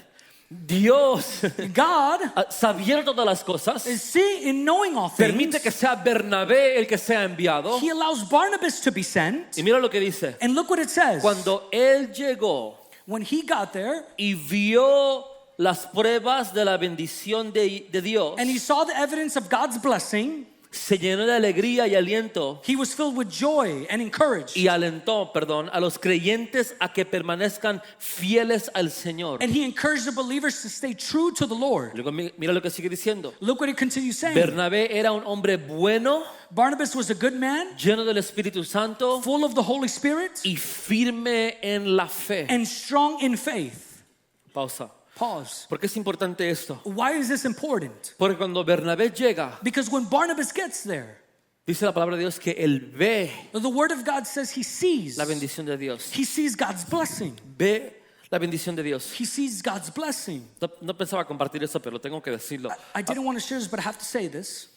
Dios, God sabiendo todas las cosas, is seeing and knowing all permite things. que sea Bernabé el que sea enviado. He allows Barnabas to be sent. Y mira lo que dice. And look what it says. Cuando él llegó When he got there y vio las pruebas de la bendición de Dios, and he saw the evidence of God's blessing, se llenó de alegría y aliento he was filled with joy and encouraged. y alentó, a los creyentes a que permanezcan fieles al Señor. And he encouraged the believers to stay true to the Lord. Luego mira lo que sigue diciendo. Look what it continues saying. Bernabé era un hombre bueno, Barnabas was a good man, lleno del Espíritu Santo full of the Holy Spirit, y firme en la fe. and strong in faith. Pausa. Pause. ¿Por qué es importante esto? Why is this important? Porque cuando Bernabé llega, Because when Barnabas gets there, dice la palabra de Dios que él ve the word of God says he sees. la bendición de Dios. He sees God's blessing. Ve la bendición de Dios. He sees God's blessing. No pensaba compartir eso, pero tengo que decirlo. I didn't want to share this, but I have to say this.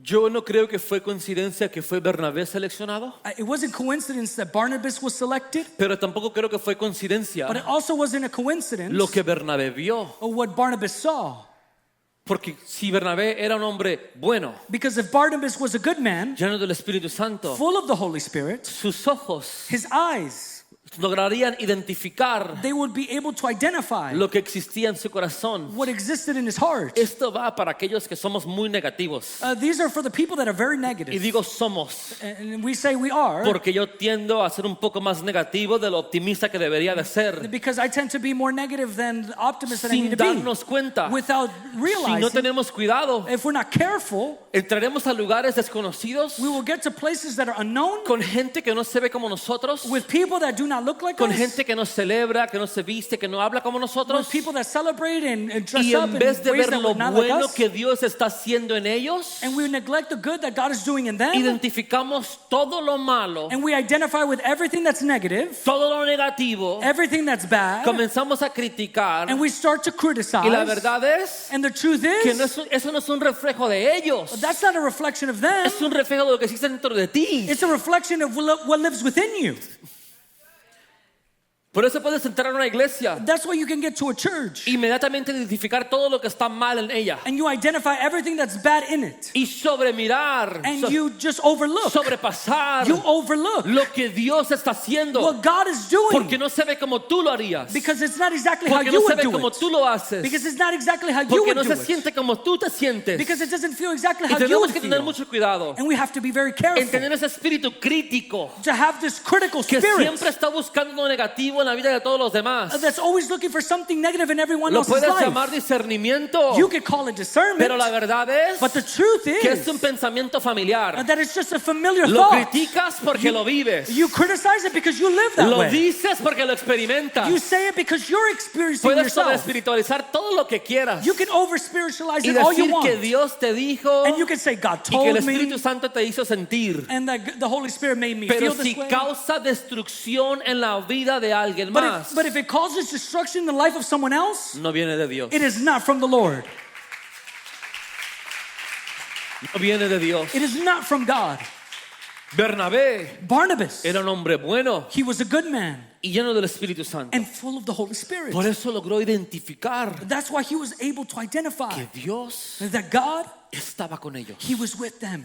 Yo no creo que fue coincidencia que fue Bernabé seleccionado, It wasn't coincidence that Barnabas was selected, pero tampoco creo que fue coincidencia but it also wasn't a coincidence lo que Bernabé vio. of what Barnabas saw. Porque si Bernabé era un hombre bueno, Because if Barnabas was a good man, lleno del Espíritu Santo, full of the Holy Spirit, sus ojos his eyes, lograrían identificar they would be able to identify lo que existía en su corazón. what existed in his heart. Esto va para aquellos que somos muy negativos. These are for the people that are very Y negative. digo somos, And we say we are porque yo tiendo a ser un poco más negativo de lo optimista que debería de ser, because I tend to be more negative than the optimist that I need sin to be. darnos cuenta. Without Si no realizing, tenemos cuidado, if we're not careful, entraremos a lugares desconocidos we will get to places that are unknown con gente que no se ve como nosotros, with people that do not look like con us, gente que no celebra, que no se viste, que no habla como nosotros. with people that celebrate and dress Y up en in vez de ways ver that lo were not like bueno us, que Dios está haciendo en ellos, and we neglect the good that God is doing in them, identificamos todo lo malo, and we identify with everything that's negative, todo lo negativo, everything that's bad, comenzamos a criticar. and we start to criticize. Y la verdad es And the truth que is, eso no es un reflejo de ellos, that's not a reflection of them. es un reflejo de lo que existe dentro de ti. It's a reflection of what lives within you. Por eso puedes entrar a una iglesia, That's why you can get to a church inmediatamente identificar todo lo que está mal en ella and you identify everything that's bad in it, y sobremirar, and you just overlook. sobrepasar You overlook lo que Dios está haciendo, what God is doing porque no se ve como tú lo harías, because it's not exactly how porque you no se would ve do como it. tú lo haces, Because it's not exactly how you porque would no do se it. siente como tú te sientes. Because it doesn't feel exactly Y how you tenemos would que tener feel. mucho cuidado And we have to be very en careful tener ese espíritu crítico to have this critical que spirit siempre está buscando lo negativo en la vida de todos los demás. that's always looking for something negative in everyone Lo else's puedes life. llamar discernimiento, You could call it discernment, pero la verdad es but the truth que es is un pensamiento familiar. that it's just a familiar Lo thought. criticas porque lo vives. You criticize it because you live that Lo way. dices porque lo experimentas. You say it because you're experiencing Puedes yourself. sobreespiritualizar todo lo que quieras You can over spiritualize y it all you decir want. que Dios te dijo And you can say God y que el told me Espíritu Santo te hizo sentir. and that the Holy Spirit made me Pero feel si this way. causa destrucción en la vida de alguien But más, if it causes destruction in the life of someone else, no viene de Dios. it is not from the Lord. No viene de Dios. It is not from God. Bernabé Barnabas, era un hombre bueno he was a good man y lleno del Espíritu Santo. and full of the Holy Spirit. Por eso logró identificar That's why he was able to identify que Dios that God, estaba con ellos. he was with them.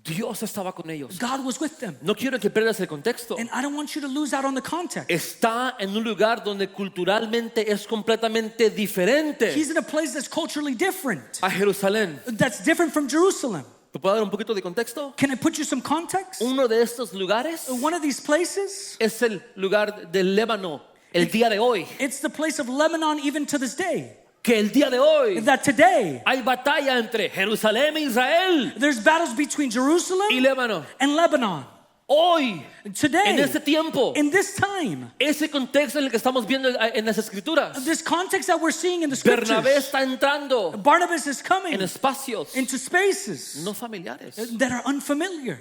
Dios estaba con ellos. God was with them. No quiero que pierdas el contexto. And I don't want you to lose out on the context. Está en un lugar donde culturalmente es completamente diferente He's in a place that's culturally different, a Jerusalén. that's different from Jerusalem. ¿Te puedo dar un poquito de contexto? Can I put you some context? Uno de estos lugares One of these places, es el lugar del Líbano, el día de hoy. it's the place of Lebanon even to this day. Que el día de hoy That today, hay batalla entre Jerusalén e Israel there's battles between Jerusalem y Líbano. and Lebanon. Hoy, Today, en este tiempo, in this time, ese contexto en el que estamos viendo en las escrituras, this context that we're seeing in the scriptures, Bernabé está entrando Barnabas is coming en espacios into spaces no familiares. that are unfamiliar.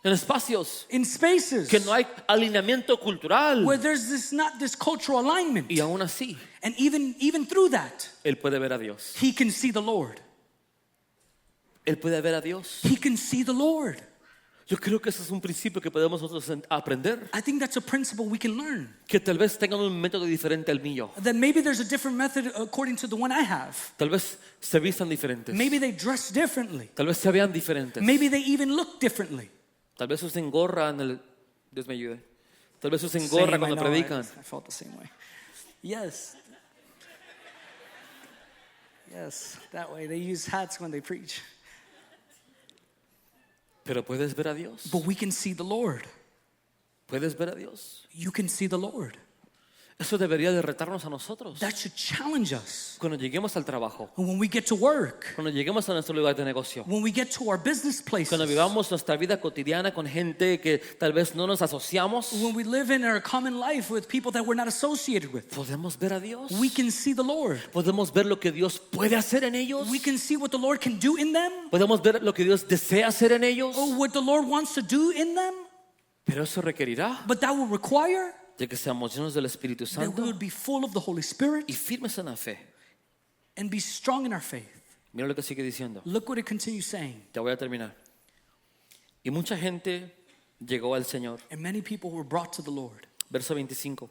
en espacios in spaces que no hay alineamiento cultural. where there's not this cultural alignment. Y aún así, And even through that, Él puede ver a Dios. he can see the Lord. Él puede ver a Dios. He can see the Lord. Yo creo que ese es un principio que podemos nosotros aprender. I think that's a principle we can learn. Que tal vez tengan un método diferente al mío. That maybe there's a different method according to the one I have. Tal vez se vistan diferentes. Maybe they dress differently. Tal vez se vean diferentes. Maybe they even look differently. Tal vez usen gorra en el... Dios me ayude. Tal vez usen Same, gorra I cuando know, predican. I felt the same way. Yes. Yes, that way. They use hats when they preach. Pero puedes ver a Dios. But we can see the Lord. Puedes ver a Dios. You can see the Lord. Eso debería de retarnos a nosotros. That should challenge us. Cuando lleguemos al trabajo, And when we get to work, cuando lleguemos a nuestro lugar de negocio, when we get to our business places, cuando vivamos nuestra vida cotidiana con gente que tal vez no nos asociamos, when we live in our common life with people that we're not associated with, podemos ver a Dios. we can see the Lord. Podemos ver lo que Dios puede hacer en ellos. We can see what the Lord can do in them, Podemos ver lo que Dios desea hacer en ellos. or what the Lord wants to do in them. Pero eso requerirá But that will require de que seamos llenos del Espíritu that we Santo would be full of the Holy Spirit y firmes en la fe. and be strong in our faith. Mira lo que sigue diciendo. Look what it continues saying. Ya voy a terminar. Y mucha gente llegó al Señor. And many people were brought to the Lord. Verso 25.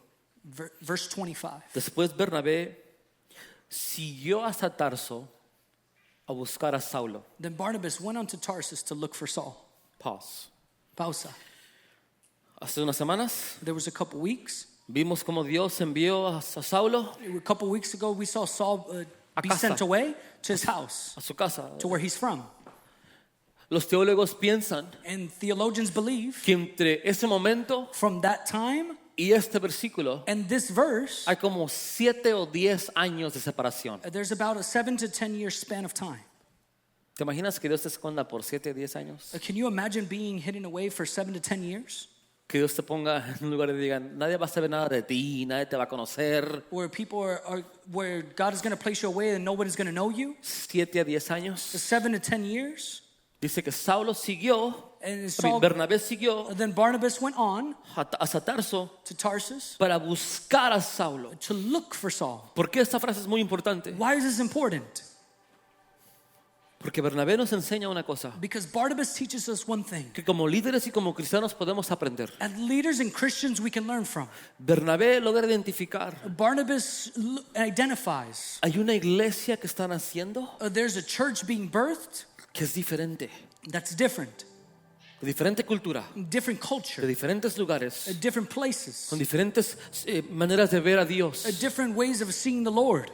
Verse 25. Después Bernabé siguió hasta Tarso a buscar a Saulo. Then Barnabas went on to Tarsus to look for Saul. Pause. Pausa. Hace unas semanas There was a couple weeks. vimos cómo Dios envió a Saulo A couple weeks ago, we saw Saul A be casa. sent away to his house, a su casa. to where he's from. Los teólogos piensan And theologians believe que entre ese momento from that time y este versículo and this verse, hay como 7 o 10 años de separación. there's about a 7 to 10 year span of time. ¿Te imaginas que Dios te esconda por 7 o 10 años? Can you imagine being hidden away for 7 to 10 years? Que Dios te ponga en un lugar y diga, nadie va a saber nada de ti, nadie te va a conocer. Where people where God is going to place you away and nobody's going to know you? 7 a 10 años. 7 to 10 years? Dice que Saulo siguió, And Saul, Bernabé siguió then Barnabas went on hasta Tarso to Tarsus para buscar a Saulo. to look for Saul. ¿Por qué esta frase es muy importante? Why is this important? Porque Bernabé nos enseña una cosa, Because Barnabas teaches us one thing. que como líderes y como cristianos podemos aprender. As leaders and Christians, we can learn from. Bernabé logra identificar, Barnabas identifies hay una iglesia que están haciendo there's a church being birthed que es diferente, that's different, de diferente cultura, different de culture, diferentes lugares, different places, con diferentes maneras de ver a Dios, different ways of seeing the Lord.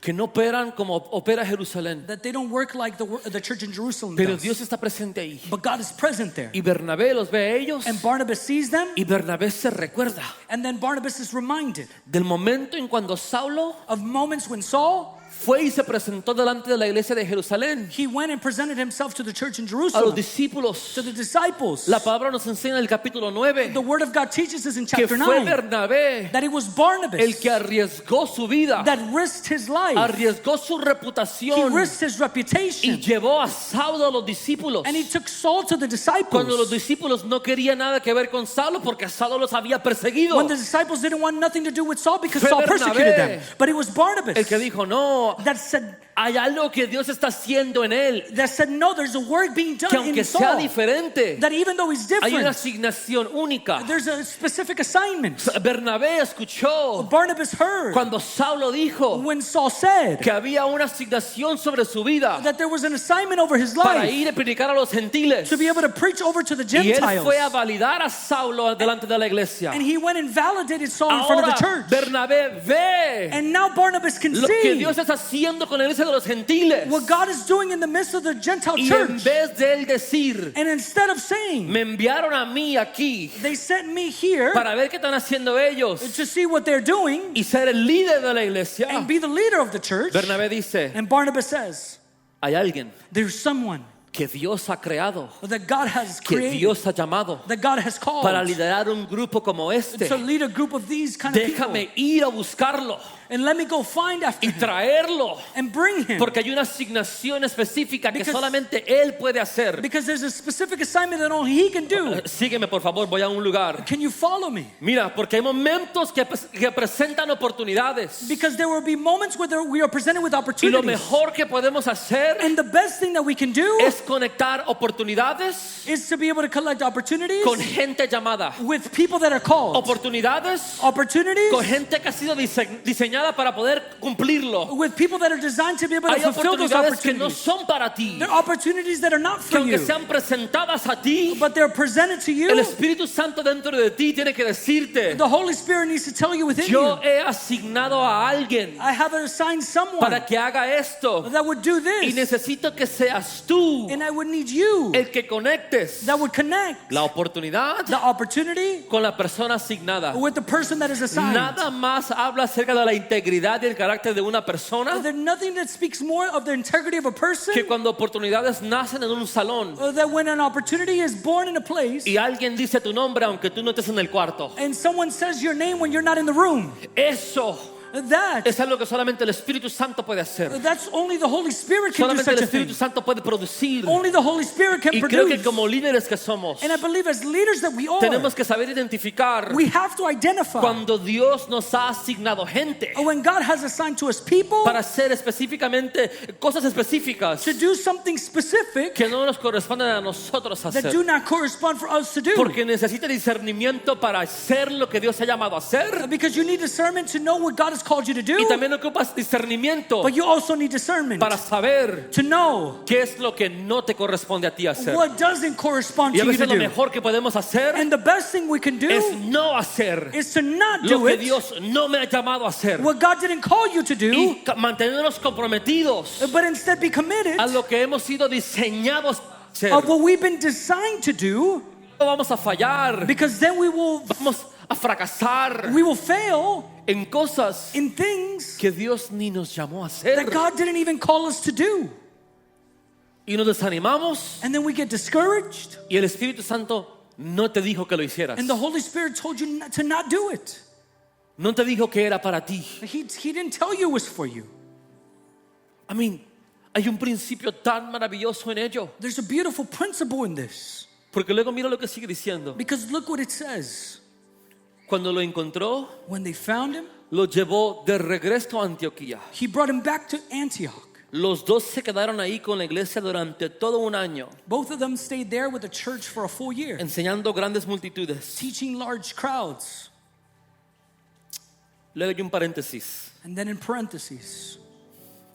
que no operan como opera Jerusalén, That they don't work like the church in Jerusalem pero does. Dios está presente ahí. But God is present there. Y Bernabé los ve a ellos And Barnabas sees them, y Bernabé se recuerda and then Barnabas is reminded del momento en cuando Saulo of moments when Saul, fue y se presentó delante de la iglesia de Jerusalén he went and presented himself to the church in a los Jerusalem, discípulos. to the disciples. La palabra nos enseña en el capítulo 9 The Word of God teaches us in que chapter fue 9 Bernabé that it was Barnabas el que arriesgó su vida, that risked his life. arriesgó su He reputación risked his y reputation. llevó a Saulo a los discípulos. And he took Saul to the Cuando los disciples. discípulos no querían nada que ver con Saulo porque Saulo los había perseguido. When the disciples didn't want nothing to do with Saul because Fue Saul persecuted Bernabé them. But it was Barnabas El que dijo, no, that said, hay algo que Dios está haciendo en él, no, there's a work being que done aunque in sea Saul. diferente, That even though he's hay una different, asignación única. there's a specific assignment. Bernabé escuchó Barnabas heard cuando Saulo dijo when Saul said que había una asignación sobre su vida that there was an assignment over his para life ir a predicar a los gentiles. to be able to preach over to the Y él Gentiles. fue a validar a Saulo delante de la iglesia. And he went and validated Saul in front of Ahora the church. Bernabé ve And now Barnabas can lo que see Dios está haciendo con la iglesia de los gentiles. what God is doing in the midst of the Gentile Y en church. vez de él decir, And instead of saying, me enviaron a mí aquí they sent me here para ver qué están haciendo ellos to see what they're doing y ser el líder de la iglesia, and be the leader of the church. Bernabé dice, And Barnabas says, hay alguien there's someone que Dios ha creado, that God has que created, Dios ha llamado that God has called para liderar un grupo como este. to lead a group of these kind of people. Déjame ir a buscarlo. and let me go find after y him traerlo. and bring him. Porque hay una asignación específica que Because- solamente Él puede hacer. Because there's a specific assignment that only he can do. Sígueme, por favor, voy a un lugar. Can you follow me? Mira, porque hay momentos que presentan oportunidades. Because there will be moments where we are presented with Y lo opportunities. mejor que podemos hacer And the best thing that we can do es conectar oportunidades is to be able to collect opportunities con gente llamada. with people that are called. Oportunidades Opportunities con gente que ha sido diseñada para poder cumplirlo. with people that are designed to be able to Hay fulfill those oportunidades que no opportunities. son para ti, There are opportunities that are not que for aunque you, sean presentadas a ti, but they're presented to el you. Espíritu Santo dentro de ti tiene que decirte: The Holy Spirit needs to tell you within yo you, he asignado a alguien I have assigned someone para que haga esto that would do y this, necesito que seas tú and I would need you el que conectes that would connect la oportunidad the opportunity con la persona asignada. with the person that is assigned. Nada más habla acerca de la integridad y el carácter de una persona There's nothing that speaks more of the integrity of a person que cuando oportunidades nacen en un salón that when an opportunity is born in a place y alguien dice tu nombre aunque tú no estés en el cuarto. and someone says your name when you're not in the room. Eso That es algo que solamente el Espíritu Santo puede hacer. that's only the Holy Spirit can do Solamente such el a thing. Espíritu Santo puede producir. Only the Holy Spirit can Y creo que produce. como líderes que somos, And I believe as leaders that we are, tenemos que saber identificar we have to identify cuando Dios nos ha asignado gente when God has assigned to us people para hacer específicamente cosas específicas to do something specific que no nos corresponden a nosotros that hacer. do not correspond for us to do. Porque necesita discernimiento para hacer lo que Dios ha llamado a hacer. Because you need discernment to know what God has called you to Y do, también ocupas discernimiento but you also need discernment para saber to know qué es lo que no te corresponde a ti hacer. what doesn't correspond Y a to you to veces lo do. mejor que podemos hacer And the best thing we can do es no hacer is to not lo do que it Dios no me ha llamado a hacer what God didn't call you to do, y mantenernos comprometidos but instead be committed a lo que hemos sido diseñados a hacer. of what we've been designed to do, No vamos a fallar, because then we will vamos a fracasar fail en cosas in things que Dios ni nos llamó a that hacer. God didn't even call us to do. Y nos desanimamos And then we get discouraged, y el Espíritu Santo no te dijo que lo hicieras. and the Holy Spirit told you to not do it. No te dijo que era para ti. He didn't tell you it was for you. I mean, hay un principio tan maravilloso en ello. There's a beautiful principle in this, Porque luego mira lo que sigue diciendo. because look what it says. Cuando lo encontró, When they found him, lo llevó de regreso a Antioquía. he brought him back to Antioch. Los dos se quedaron ahí con la iglesia durante todo un año, Both of them stayed there with the church for a full year, enseñando grandes multitudes. teaching large crowds. Luego hay un paréntesis, And then in parentheses,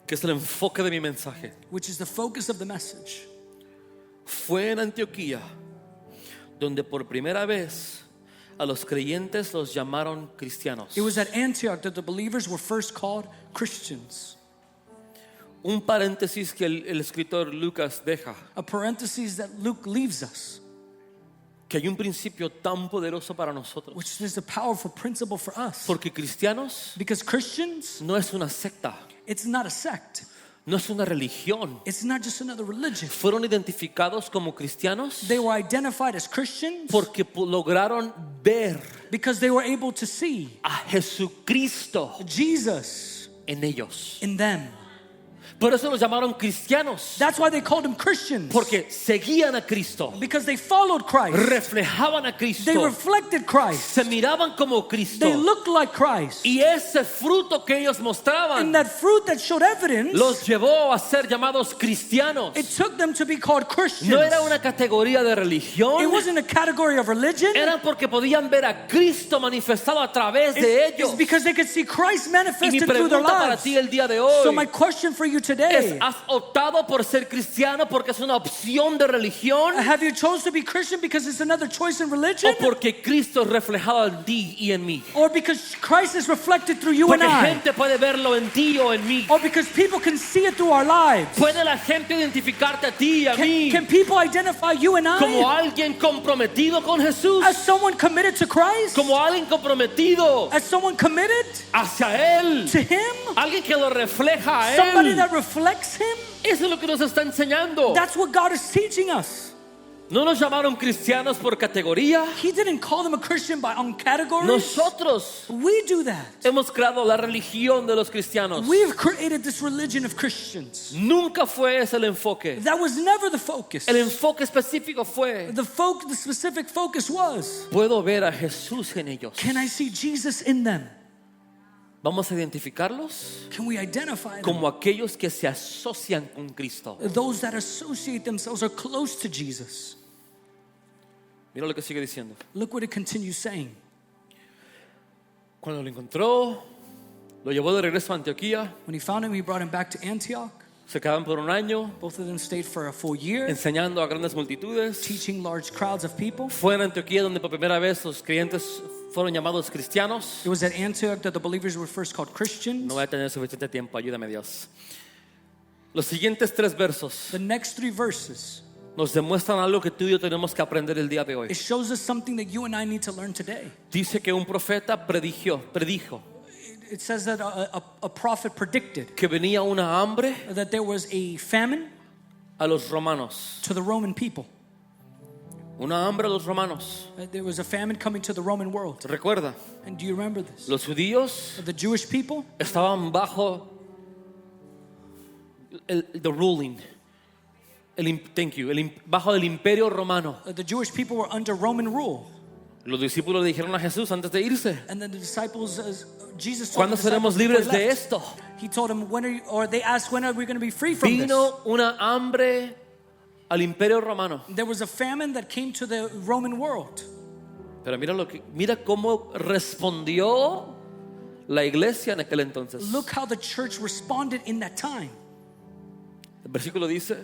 que es el enfoque de mi mensaje. which is the focus of the message, Fue en Antioquía donde por primera vez a los creyentes los llamaron cristianos. it was at Antioch that the believers were first called Christians. Un paréntesis que el escritor Lucas deja, A parenthesis that Luke leaves us, que hay un principio tan poderoso para nosotros. which is a powerful principle for us. Porque cristianos Because Christians, no es una secta, it's not a sect. no es una religión. It's not just another religion. Fueron identificados como cristianos They were identified as Christians porque lograron ver because they were able to see a Jesucristo Jesus en ellos. in them. Por eso los llamaron cristianos, That's why they called them Christians. porque seguían a Cristo, Because they followed Christ. reflejaban a They Cristo, reflected Christ. se miraban como Cristo. They looked like Christ. Y ese fruto que ellos mostraban And that fruit that showed evidence, los llevó a ser llamados cristianos. it took them to be called Christians. No era una categoría de It religión, wasn't a category of religion. era porque podían ver a Cristo manifestado a través de It's ellos. because they could see Christ Y mi manifested through their pregunta para lives. ti el día de So hoy my question for you es, today, ¿has optado por ser cristiano porque es una opción de religión have you chose to be Christian because it's another choice in religion? o porque Cristo es reflejado en ti y en mí? Or because Christ is reflected through you and Porque I? gente puede verlo en ti o en mí. Or because people can see it through our lives? Puede la gente identificarte a ti y a mí Can people identify you and como I alguien comprometido con Jesús, as someone committed to Christ? como alguien comprometido As someone committed hacia Él, to Him? alguien que lo refleja a Somebody Él. that reflects Him? Eso es lo que nos está enseñando. That's what God is teaching us. No nos llamaron cristianos por categoría. He didn't call them a Christian on categories. Nosotros We do that. hemos creado la religión de los cristianos. We've created this religion of Christians. Nunca fue ese el enfoque. That was never the focus. El enfoque específico fue: The specific focus was, puedo ver a Jesús en ellos. can I see Jesus in them? Vamos a identificarlos Can we identify them? como aquellos que se asocian con Cristo. Those that associate themselves are close to Jesus. Mira lo que sigue diciendo. Look what it continues saying. Cuando lo encontró, lo llevó de regreso a Antioquía. When he found him, he brought him back to Antioch. Se quedaban por un año Both of them stayed for a full year, enseñando a grandes multitudes. teaching large crowds of people. Fue en Antioquía donde por primera vez los creyentes fueron llamados cristianos. It was at Antioch that the believers were first called Christians. No voy a tener suficiente tiempo, ayúdame Dios. Los siguientes 3 versos The next 3 verses, nos demuestran algo que tú y yo tenemos que aprender el día de hoy. it shows us something that you and I need to learn today. Dice que un profeta predijo It says that a prophet predicted que venía una hambre that there was a famine a los romanos. to the Roman people. Una hambre a los romanos. There was a famine coming to the Roman world. Recuerda, And do you remember this? los judíos The Jewish people, estaban bajo the ruling, bajo el imperio romano. the Jewish people were under Roman rule. Los discípulos le dijeron a Jesús antes de irse: And then the disciples, Jesus told ¿cuándo the seremos disciples before libres he de left, esto? He told them, they asked, when are we going to be free from this? Vino una hambre al imperio romano. There was a famine that came to the Roman world. Pero mira cómo respondió la iglesia en aquel entonces. Look how the church responded in that time. El versículo dice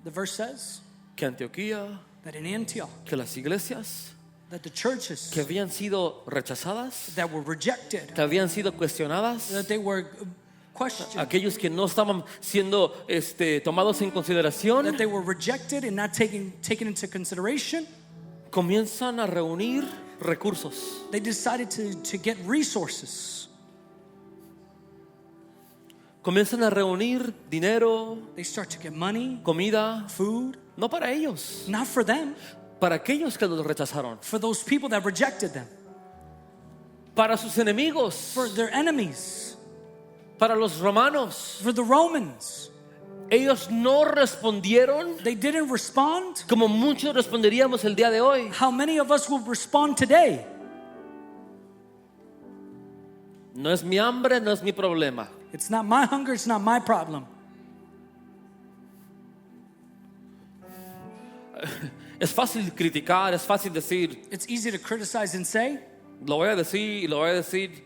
The verse says que Antioquía, that in Antioch, que las iglesias that the churches que habían sido rechazadas, that were rejected, que habían sido cuestionadas, that they were questioned, aquellos que no estaban siendo tomados en consideración, that they were rejected and not taken into consideration, comienzan a reunir recursos. they decided to get resources. Comienzan a reunir dinero, They start to get money, comida, food, no para ellos, not for them, para aquellos que los rechazaron, for those people that rejected them, para sus enemigos, for their enemies, para los romanos. for the Romans. Ellos no respondieron They didn't respond. como muchos responderíamos el día de hoy. How many of us will respond today? No es mi hambre, no es mi problema. It's not my hunger, it's not my problem. Es fácil criticar, es fácil decir, It's easy to criticize and say, lo voy a decir y lo voy a decir.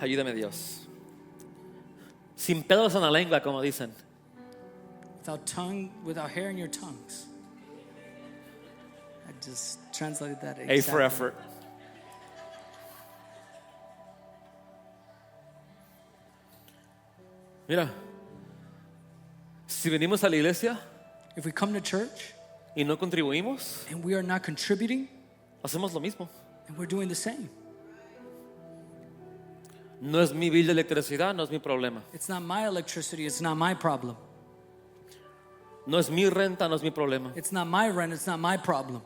Ayúdame Dios. Sin pelos en la lengua, como dicen. without hair in your tongues. I just translated that A for exactly. effort. Mira, si venimos a la iglesia If we come to church y no contribuimos, and we are not contributing, hacemos lo mismo. and we're doing the same. No es mi bill de electricidad, no es mi problema. It's not my electricity, it's not my problem. No es mi renta, no es mi problema. It's not my rent, it's not my problem.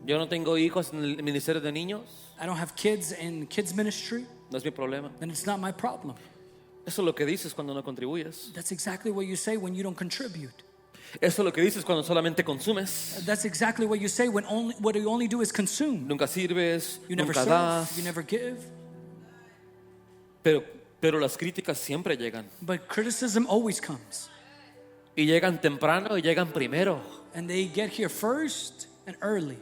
Yo no tengo hijos en el ministerio de niños, I don't have kids in kids ministry, no es mi problema. then it's not my problem. Eso es lo que dices cuando no contribuyes. That's exactly what you say when you don't contribute. Eso es lo que dices cuando solamente consumes. That's exactly what you say when what you only do is consume. Nunca sirves, You never nunca serve, das. you never give. Pero las críticas siempre llegan. But criticism always comes. Y llegan temprano y llegan primero. And they get here first and early.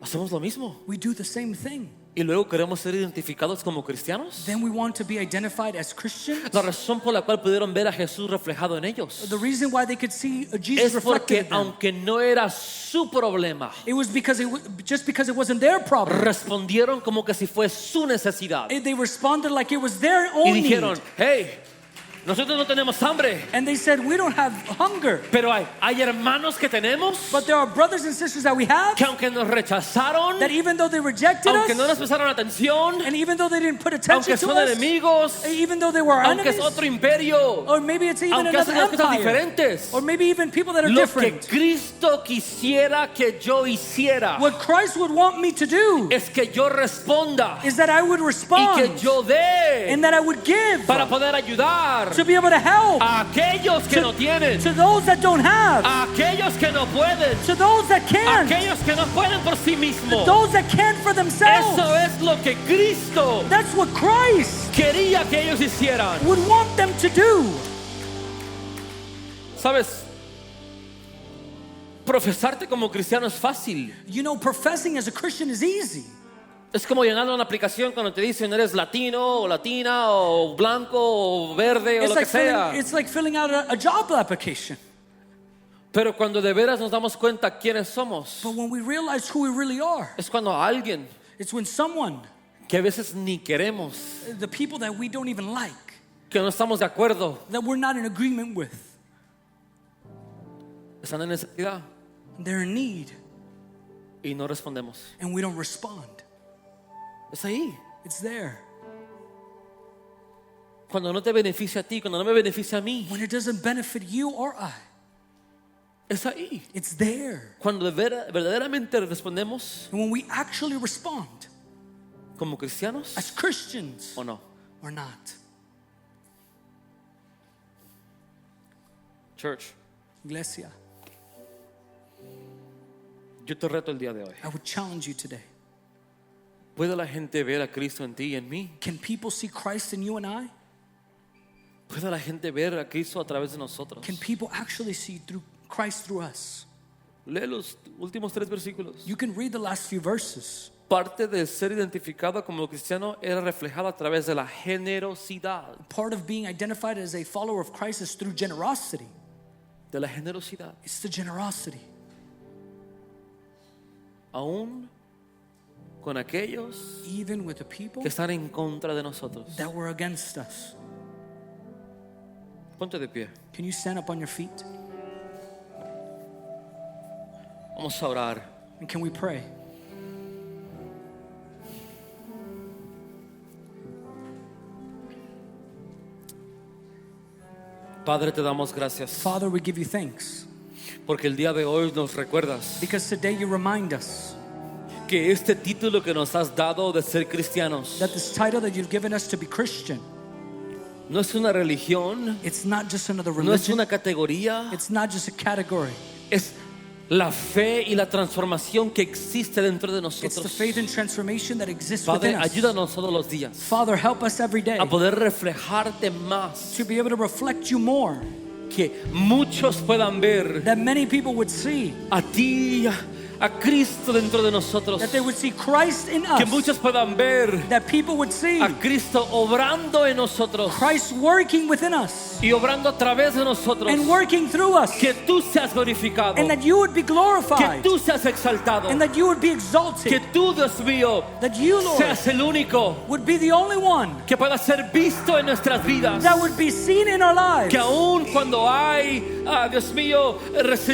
Hacemos lo mismo. We do the same thing. Y luego queremos ser identificados como cristianos. Then we want to be identified as Christians. La razón por la cual pudieron ver a Jesús reflejado en ellos The reason why they could see Jesus es reflected porque in them, aunque no era su problema, it was because just because it wasn't their problem. respondieron como que si fue su necesidad. They responded like it was their Y own dijeron, need. hey, nosotros no tenemos hambre, And they said, we don't have hunger. pero hay hermanos que tenemos But there are brothers and sisters that we have que aunque nos rechazaron, that even though they rejected aunque no nos us, prestaron atención, and even though they didn't put attention aunque to son us, enemigos, even though they were our aunque es enemies, otro imperio, or maybe it's even aunque hacen another las cosas empire, diferentes, or maybe even people that are lo que different. Cristo quisiera que yo hiciera What Christ would want me to do es que yo responda is that I would y respond que yo dé and that I would give para poder ayudar to be able to help a aquellos que no tienen, to those that don't have, a aquellos que no pueden, to those that a can't, aquellos que no pueden por sí mismos. those that can't for themselves. Eso es lo que Cristo That's what Christ quería que ellos hicieran. would want them to do. ¿Sabes? Profesarte como cristiano es fácil. You know, professing as a Christian is easy. Es como llenando una aplicación cuando te dicen eres latino o latina o blanco o verde o It's lo que like filling, sea. it's like filling out a job application. Pero cuando de veras nos damos cuenta quiénes somos, But when we realize who we really are, es cuando alguien it's when someone, que a veces ni queremos, the people that we don't even like, que no estamos de acuerdo, that we're not in agreement with, están en necesidad they're in need, y no respondemos. and we don't respond. Es ahí. It's there. Cuando no te beneficia a ti, cuando no me beneficia a mí, When it doesn't benefit you or I, es ahí. it's there. Cuando verdaderamente respondemos And when we actually respond como cristianos as Christians o no. or not. Church, Iglesia, yo te reto el día de hoy. I would challenge you today. ¿Puede la gente ver a Cristo en ti y en mí? Can people see Christ in you and I? ¿Puede la gente ver a Cristo a través de nosotros? Can people actually see through Christ through us? Lee los últimos 3 versículos. You can read the last few verses. Parte de ser identificado como cristiano era reflejado a través de la generosidad. Part of being identified as a follower of Christ is through generosity. De la generosidad. It's the generosity. Aún con aquellos Even with the people que están en contra de nosotros. that were against us. Ponte de pie. Can you stand up on your feet? Vamos a orar. And can we pray? Padre, te damos gracias Father, we give you thanks porque el día de hoy nos recuerdas because today you remind us que este título que nos has dado de ser cristianos that this title that you've given us to be Christian, no es una religión, it's not just another no es religion, una categoría, it's not just a category. es la fe y la transformación que existe dentro de It's the nosotros. faith and transformation that exists Padre, within us. ayúdanos todos los días Father, help us every day a poder reflejarte más, to be able to reflect you more, que muchos puedan ver that many people would see, a ti, a Cristo dentro de nosotros, that they would see Christ in que us, muchos puedan ver that people would see a Cristo obrando en nosotros Christ working within us y obrando a través de nosotros, and working through us, que tú seas glorificado, and that you would be que glorified, tú seas exaltado, and that you would be que exalted, tú, Dios mío, that you, Lord, seas el único would be the only one que pueda ser visto en nuestras vidas, that would be seen in our lives, que aún cuando hay, Dios mío,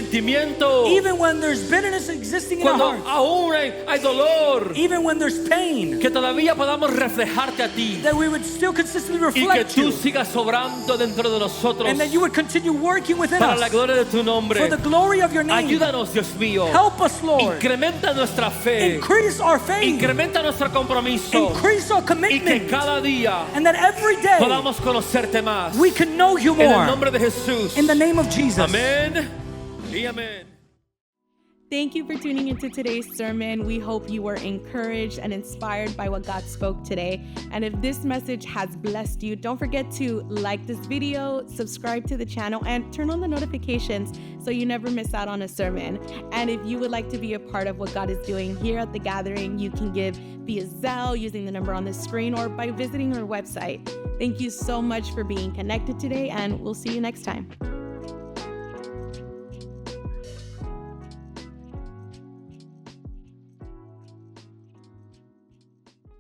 resentimiento, even when there's bitterness existing in our cuando hearts, aún hay dolor, even when there's pain, que todavía podamos reflejarte a ti that we would still consistently y que reflect tú you, sigas obrando dentro de nosotros and that you would continue working within para la us gloria de tu for nombre. the glory of your name. Ayúdanos, Dios mío. Help us, Lord. Incrementa nuestra fe, Increase our faith. incrementa nuestro compromiso Increase our y que commitment. cada día And that every day podamos conocerte más. we can know you En el more. nombre de Jesús. In the name of Jesus. Amén y amén. Thank you for tuning into today's sermon. We hope you were encouraged and inspired by what God spoke today. And if this message has blessed you, don't forget to like this video, subscribe to the channel, and turn on the notifications so you never miss out on a sermon. And if you would like to be a part of what God is doing here at the gathering, you can give via Zelle using the number on the screen or by visiting our website. Thank you so much for being connected today, and we'll see you next time.